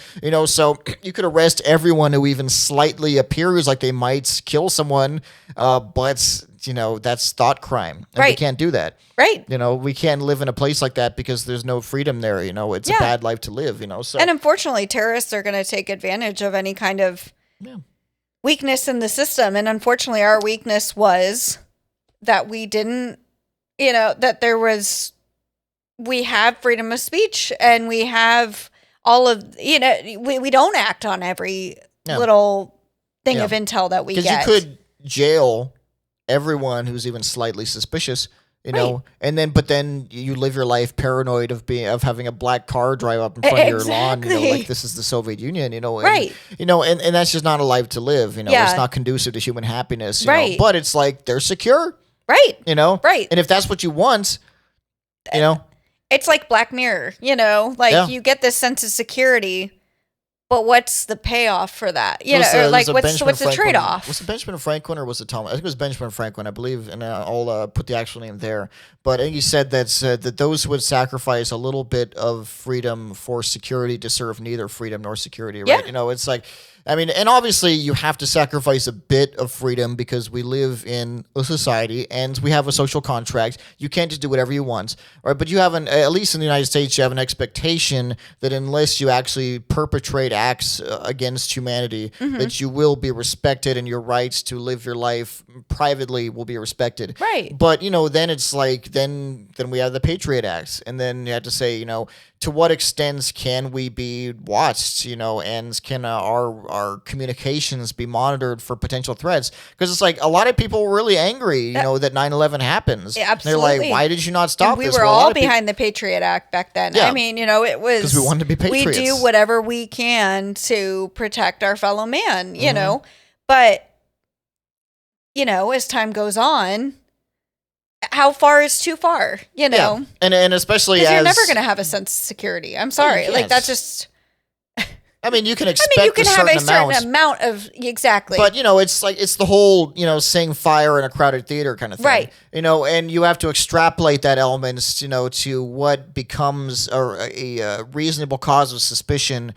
So you could arrest everyone who even slightly appears like they might kill someone, but that's thought crime. And we can't do that. Right. We can't live in a place like that because there's no freedom there. It's a bad life to live. So and unfortunately, terrorists are going to take advantage of any kind of weakness in the system. And unfortunately, our weakness was that we didn't, that we have freedom of speech and we have all of, we don't act on every little thing of intel that we get. Because you could jail everyone who's even slightly suspicious, but then you live your life paranoid of having a black car drive up in front of your lawn, like this is the Soviet Union, right. And that's just not a life to live, it's not conducive to human happiness, right. But it's like they're secure. Right. Right. And if that's what you want, it's like Black Mirror, you get this sense of security, but what's the payoff for that? What's the trade-off? Was it Benjamin Franklin or was it Thomas? I think it was Benjamin Franklin, I believe, and I'll put the actual name there. But I think he said that those who would sacrifice a little bit of freedom for security deserve neither freedom nor security, right? Yeah. It's like, I mean, and obviously you have to sacrifice a bit of freedom because we live in a society and we have a social contract. You can't just do whatever you want, right? But you have at least in the United States, you have an expectation that unless you actually perpetrate acts against humanity, that you will be respected and your rights to live your life privately will be respected. Right. But, then it's like, then we have the Patriot Act. And then you have to say, to what extent can we be watched, and can our communications be monitored for potential threats? Because it's like a lot of people were really angry, that 9/11 happens. Yeah, absolutely. They're like, why did you not stop this? We were all behind the Patriot Act back then. Yeah. I mean, it was... Because we wanted to be patriots. We do whatever we can to protect our fellow man, But, as time goes on... How far is too far, Yeah. And especially as... you're never going to have a sense of security. I'm sorry. Like, that's just... I mean, you can expect you can have a certain amount amount of... Exactly. But, it's like, it's the whole, saying fire in a crowded theater kind of thing. Right. And you have to extrapolate that elements, to what becomes a reasonable cause of suspicion,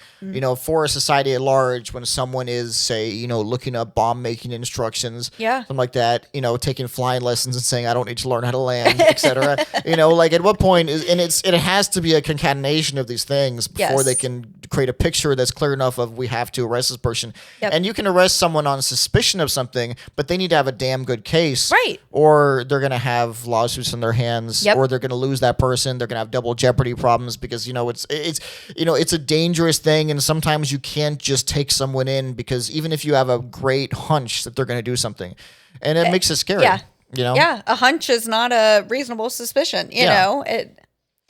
for a society at large when someone is, say, looking up bomb-making instructions. Yeah. Something like that, taking flying lessons and saying, I don't need to learn how to land, etc. Like at what point it has to be a concatenation of these things before they can create a picture that's clear enough of we have to arrest this person. Yep. And you can arrest someone on suspicion of something, but they need to have a damn good case. Right. Or they're going to have lawsuits in their hands, or they're going to lose that person. They're going to have double jeopardy problems because, it's a dangerous thing. And sometimes you can't just take someone in because even if you have a great hunch that they're going to do something, and it makes it scary. Yeah. Yeah. A hunch is not a reasonable suspicion,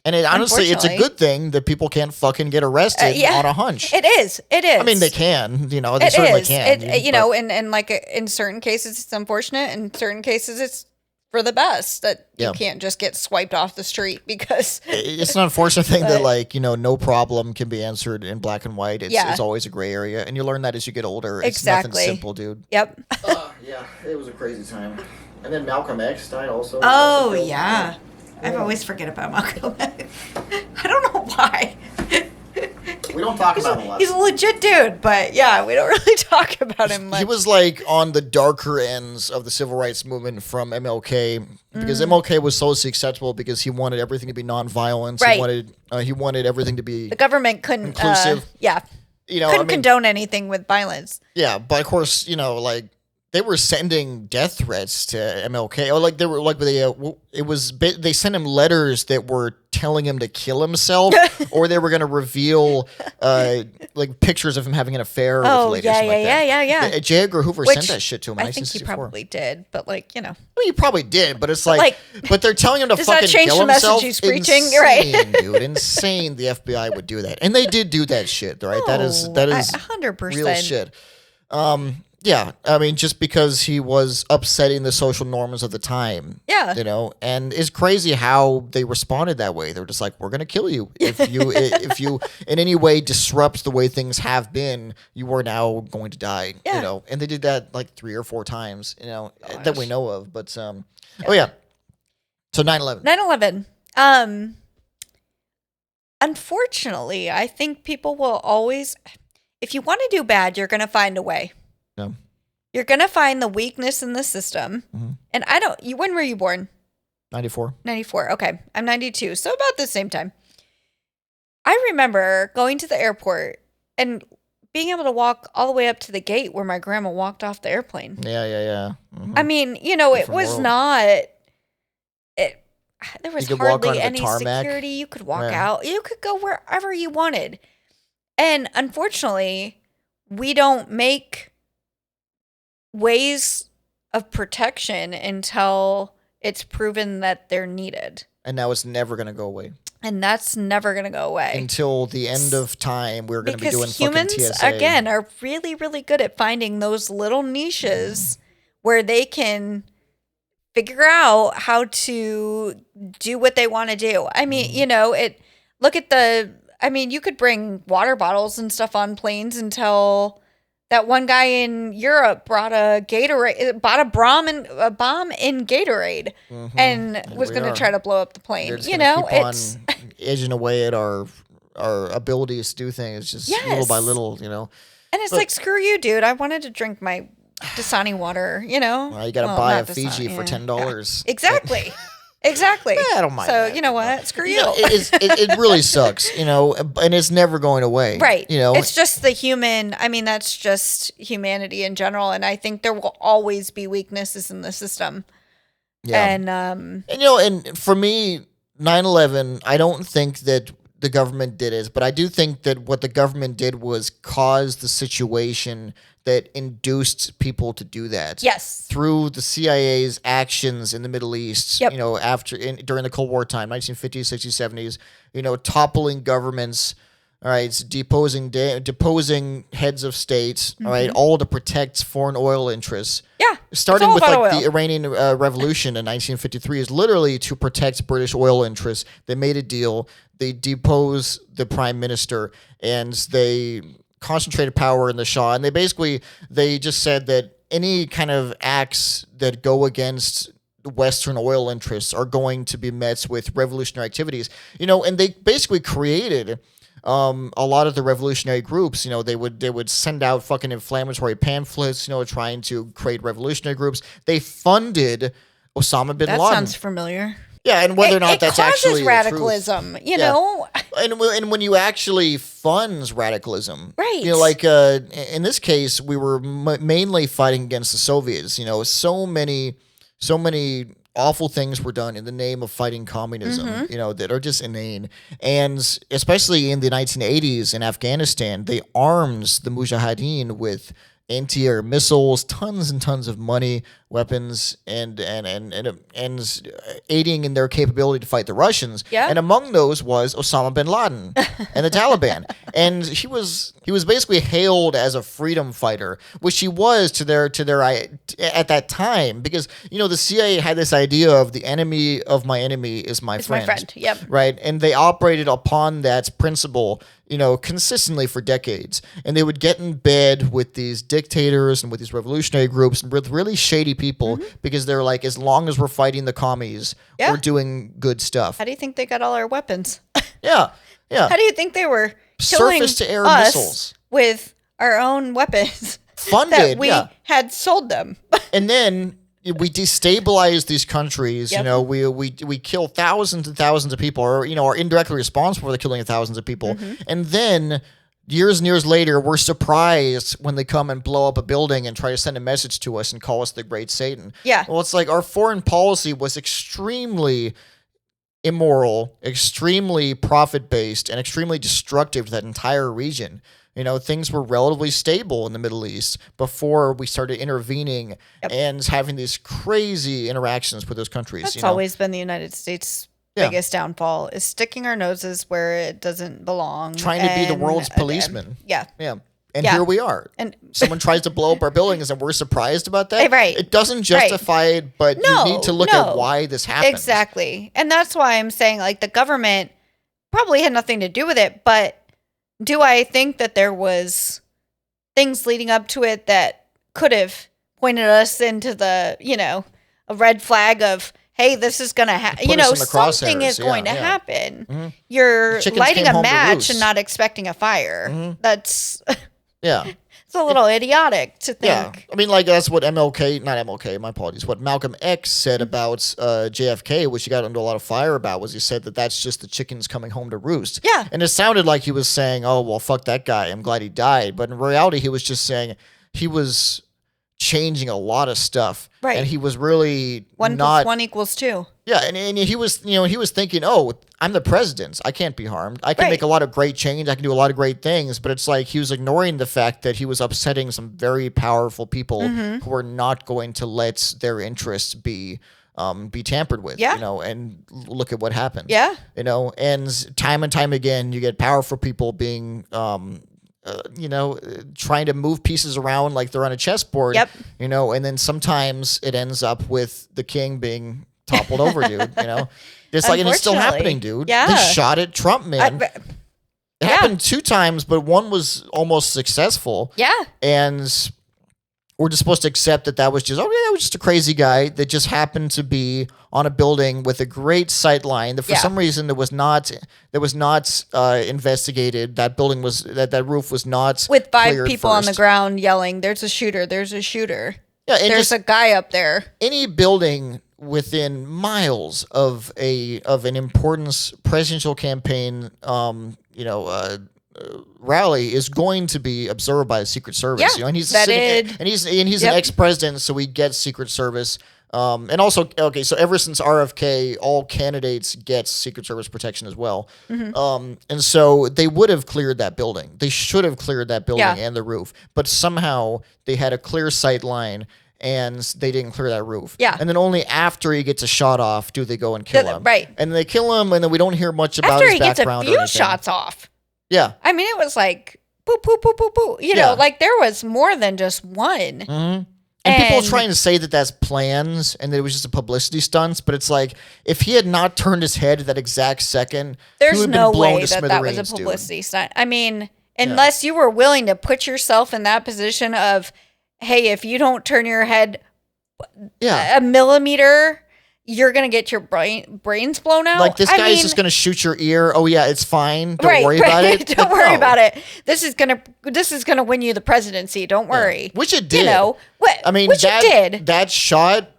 And honestly, it's a good thing that people can't fucking get arrested on a hunch. It is. I mean, they can, they it certainly is. can. And like in certain cases, it's unfortunate. In certain cases, it's for the best that you can't just get swiped off the street because... It's an unfortunate thing that, no problem can be answered in black and white. It's always a gray area. And you learn that as you get older. It's nothing simple, dude. Yep. Yeah, it was a crazy time. And then Malcolm X died also. Oh, yeah. I always forget about Malcolm X. I don't know why. We don't talk about him a lot. He's a legit dude, but yeah, we don't really talk about him much. He was on the darker ends of the civil rights movement from MLK because MLK was so acceptable because he wanted everything to be nonviolence. Right. He wanted everything to be... The government couldn't... inclusive. Couldn't condone anything with violence. Yeah, but of course, they were sending death threats to MLK. Or they sent him letters that were telling him to kill himself, or they were going to reveal pictures of him having an affair with ladies. Yeah. J. Edgar Hoover sent that shit to him in I think he 1964. probably did, but I mean, he probably did, but it's but they're telling him to does fucking that change kill the himself. message he's preaching? Insane, Right. dude, insane. The FBI would do that, and they did do that shit. Right, that is 100% real shit. Yeah, I mean, just because he was upsetting the social norms of the time. Yeah. And it's crazy how they responded that way. They're just like, we're going to kill you. If you in any way disrupt the way things have been, you are now going to die. Yeah. And they did that 3 or 4 times, that we know of. But, So 9/11. 9/11. Unfortunately, I think people will always... If you want to do bad, you're going to find a way. Yeah. You're going to find the weakness in the system. Mm-hmm. And when were you born? 94. 94. Okay. I'm 92. So about the same time. I remember going to the airport and being able to walk all the way up to the gate where my grandma walked off the airplane. Yeah. Mm-hmm. I mean, it was not... There was hardly any security. You could walk out. You could go wherever you wanted. And unfortunately, we don't make ways of protection until it's proven that they're needed. And now it's never going to go away. And that's never going to go away. Until the end of time, we're going to be doing fucking TSA. Because humans, again, are really, really good at finding those little niches where they can figure out how to do what they want to do. I mean, you could bring water bottles and stuff on planes until that one guy in Europe bought a bomb in Gatorade and was going to try to blow up the plane. Keep on edging away at our abilities to do things just little by little, And And it's like, screw you, dude. I wanted to drink my Dasani water, you know? Well, you got to buy a Fiji for $10. Yeah. Exactly. Exactly. Yeah, I don't mind. So, that. you know what? Screw you. It really sucks, you know, and it's never going away. Right. You know, it's just the human. I mean, that's just humanity in general. And I think there will always be weaknesses in the system. Yeah. And you know, and for me, 9/11, I don't think that the government did it, but I do think that what the government did was cause the situation that induced people to do that. yes. Through the CIA's actions in the Middle East, Yep. you know, during the Cold War time, 1950s, 60s, 70s, you know, toppling governments, all right, deposing heads of state, all right, all to protect foreign oil interests. Yeah. Starting all with about like oil. the Iranian Revolution in 1953 is literally to protect British oil interests. They made a deal. They depose the prime minister and they concentrated power in the Shah. And they just said that any kind of acts that go against Western oil interests are going to be met with revolutionary activities. You know, and they basically created a lot of the revolutionary groups. You know, they would send out fucking inflammatory pamphlets, you know, trying to create revolutionary groups. They funded Osama bin That Laden. sounds familiar. Yeah, and whether or not it that's causes actually radicalism, you know? and when you actually funds radicalism, Right. You know, like in this case, we were mainly fighting against the Soviets. You know, so many awful things were done in the name of fighting communism. You know, that are just inane. And especially in the 1980s in Afghanistan, they armed the Mujahideen with anti-air missiles, tons and tons of money, weapons, and aiding in their capability to fight the Russians. Yeah. And among those was Osama bin Laden and the Taliban. And he was basically hailed as a freedom fighter, which he was to their at that time, because you know the CIA had this idea of the enemy of my enemy is my friend. My friend. Yep. Right, and they operated upon that principle, you know, consistently for decades. And they would get in bed with these dictators and with these revolutionary groups and with really shady people because they're like, as long as we're fighting the commies, Yeah. we're doing good stuff. How do you think they got all our weapons? Yeah, yeah. How do you think they were killing Surface-to-air us missiles. with our own weapons Funded, that we yeah. had sold them? And then we destabilize these countries. Yep. You know, we kill thousands and thousands of people, or you know, are indirectly responsible for the killing of thousands of people. And then years and years later, we're surprised when they come and blow up a building and try to send a message to us and call us the Great Satan. Yeah. Well, it's like our foreign policy was extremely immoral, extremely profit-based, and extremely destructive to that entire region. You know, things were relatively stable in the Middle East before we started intervening and having these crazy interactions with those countries. That's you know? always been the United States' biggest downfall, is sticking our noses where it doesn't belong. Trying to be the world's policeman. Yeah. Yeah. And here we are. And someone tries to blow up our buildings and we're surprised about that. Right. It doesn't justify it, but you need to look at why this happened. Exactly. And that's why I'm saying, like, the government probably had nothing to do with it, but do I think that there was things leading up to it that could have pointed us into the, you know, a red flag of, hey, this is going to happen. You know, something is going to happen. You're lighting a match and not expecting a fire. That's it's a little idiotic to think. Yeah, I mean, like, that's what my apologies, what Malcolm X said about JFK, which he got into a lot of fire about, was he said that that's just the chickens coming home to roost. Yeah. And it sounded like he was saying, oh, well, fuck that guy, I'm glad he died. But in reality, he was just saying he was changing a lot of stuff. Right. And he was really 1 + 1 = 2. Yeah, and he was, you know, he was thinking, oh, I'm the president. I can't be harmed. I can make a lot of great change. I can do a lot of great things. But it's like he was ignoring the fact that he was upsetting some very powerful people who are not going to let their interests be tampered with. Yeah. You know, and look at what happened. Yeah. You know, and time again, you get powerful people being you know, trying to move pieces around like they're on a chessboard. Yep. You know, and then sometimes it ends up with the king being toppled over, dude. You know, it's like, and it's still happening, dude. Yeah. They shot at Trump, man. It happened 2 times, but one was almost successful. Yeah. And we're just supposed to accept that was just, that was just a crazy guy that just happened to be on a building with a great sight line that for some reason that was not investigated. That building was, that roof was not with 5 people first. on the ground yelling, "There's a shooter! There's a shooter! Yeah, and there's a guy up there." Any building within miles of an important presidential campaign, rally is going to be observed by the Secret Service. Yeah, and he's vetted. He's an ex-president, so he gets Secret Service. And also, okay, so ever since RFK, all candidates get Secret Service protection as well. And so they would have cleared that building. They should have cleared that building and the roof. But somehow they had a clear sight line and they didn't clear that roof. Yeah. And then only after he gets a shot off do they go and kill him. Right. And they kill him, and then we don't hear much about after his background. After he gets a few shots off. Yeah. I mean, it was like, boop, boop, boop, boop, boop. You know, like there was more than just one. Mm-hmm. And people are trying to say that that's plans and that it was just a publicity stunt, but it's like, if he had not turned his head at that exact second, there's no way that was a publicity stunt. I mean, unless you were willing to put yourself in that position of, hey, if you don't turn your head a millimeter, you're going to get your brains blown out. Like, this guy is just going to shoot your ear. Oh, yeah, it's fine. Don't worry about it. Don't worry about it. This is going to win you the presidency. Don't worry. Yeah. Which it did. You know, I mean, that shot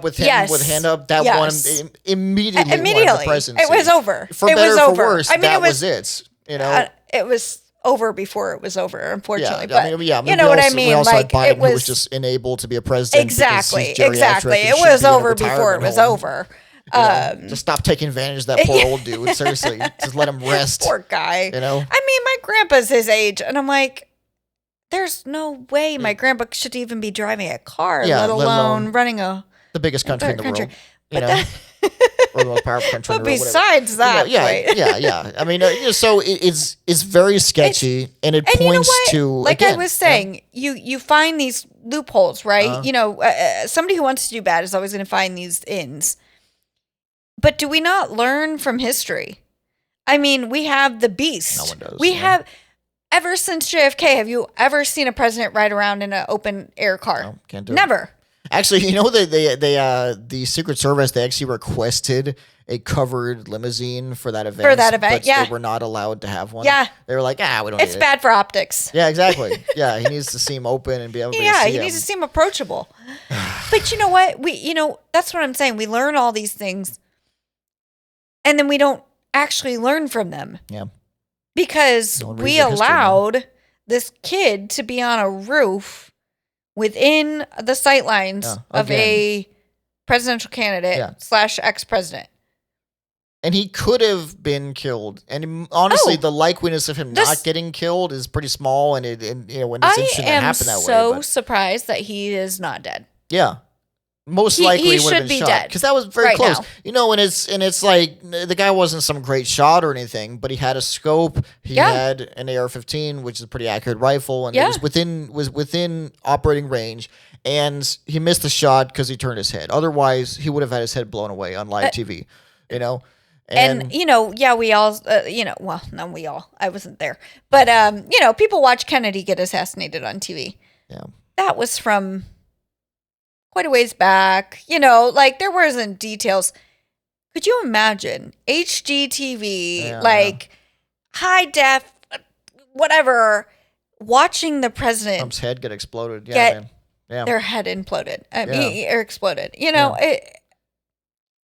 with him with hand up, that won him immediately won the presidency. It was over. For better or for worse, that was it. You know, it was over before it was over, unfortunately. Yeah, but you know what I mean? We also like, had Biden, it was who was just unable to be a president. Exactly. It was over before it was over. Just stop taking advantage of that poor old dude. Seriously, just let him rest. Poor guy. You know. I mean, my grandpa's his age, and I'm like, there's no way my grandpa should even be driving a car, let alone running the biggest country in the world. But or the most powerful country. But besides that, yeah. I mean, so it's very sketchy, and it points to, like I was saying, you find these loopholes, right? You know, somebody who wants to do bad is always going to find these ins. But do we not learn from history? I mean, we have the beast. No one does. We have, ever since JFK, have you ever seen a president ride around in an open air car? No, can't do it. Never. Actually, you know, the Secret Service, they actually requested a covered limousine for that event. But they were not allowed to have one. Yeah. They were like, we don't need it. It's bad for optics. Yeah, exactly. Yeah, he needs to seem open and be able to see he needs to seem approachable. But you know what? That's what I'm saying. We learn all these things, and then we don't actually learn from them. Yeah. Because we allowed this kid to be on a roof within the sightlines of a presidential candidate / ex-president. And he could have been killed. And honestly, the likeliness of him not getting killed is pretty small. And when it's interesting that happened that way. I am so surprised that he is not dead. Yeah. Most likely he would have been shot. Dead. Because that was very close. Now. You know, and it's like the guy wasn't some great shot or anything, but he had a scope. He had an AR-15, which is a pretty accurate rifle, and it was within operating range. And he missed the shot because he turned his head. Otherwise, he would have had his head blown away on live TV. You know. And we all, not we all. I wasn't there, but people watch Kennedy get assassinated on TV. Yeah, that was from quite a ways back, like there wasn't details. Could you imagine HGTV, high def, whatever, watching the president, Trump's head get exploded? Yeah, their head imploded. Or exploded.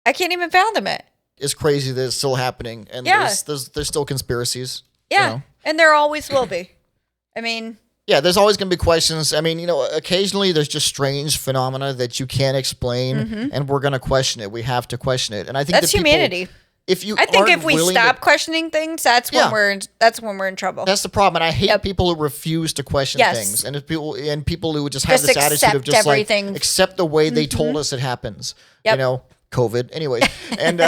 I can't even fathom it. It's crazy that it's still happening, and there's still conspiracies. Yeah, and there always will be. I mean. Yeah, there's always going to be questions. I mean, occasionally there's just strange phenomena that you can't explain, and we're going to question it. We have to question it, and I think that's humanity. I think if we stop questioning things, that's when we're in trouble. That's the problem, and I hate people who refuse to question things, and people who just have this attitude of just everything. Like accept the way they told us it happens. Yep. COVID, anyways, and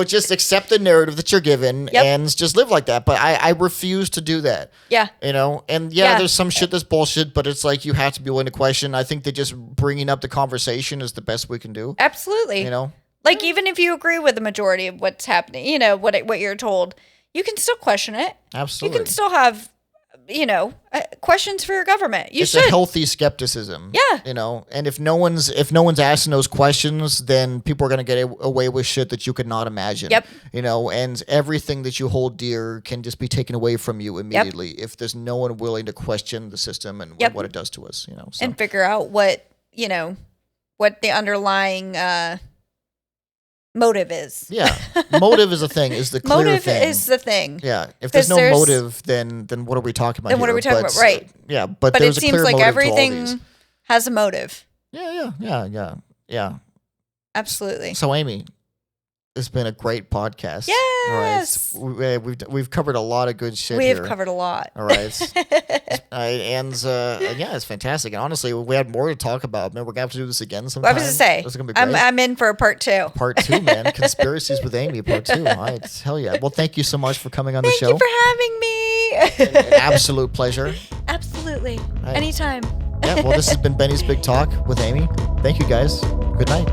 just accept the narrative that you're given and just live like that. But I refuse to do that. Yeah, there's some shit that's bullshit, but it's like you have to be willing to question. I think that just bringing up the conversation is the best we can do. Absolutely, like even if you agree with the majority of what's happening, what you're told, you can still question it. Absolutely, you can still have questions for your government. You it's should. a healthy skepticism. Yeah. And if no one's asking those questions, then people are going to get away with shit that you could not imagine. Yep. And everything that you hold dear can just be taken away from you immediately if there's no one willing to question the system and what it does to us. So. And figure out what the underlying motive is. Yeah, motive is a thing. Is the clear motive thing. is the thing. Yeah, if there's no motive, then what are we talking about? Then what are we talking about? Right. Yeah, but it there's a seems clear like motive everything to all these. has a motive. Yeah. Absolutely. So Amy, it's been a great podcast. Yes. All right. We've covered a lot of good shit. We here. have covered a lot. All right. It's fantastic. And honestly, we had more to talk about. Man, we're gonna have to do this again sometime. I was gonna say, this is gonna be great. I'm in for a part 2. Part 2, man. Conspiracies with Amy, part 2. All right. Hell yeah. Well, thank you so much for coming on the show. Thank you for having me. An absolute pleasure. Absolutely. Right. Anytime. Yeah. Well, this has been Benny's Big Talk with Amy. Thank you guys. Good night.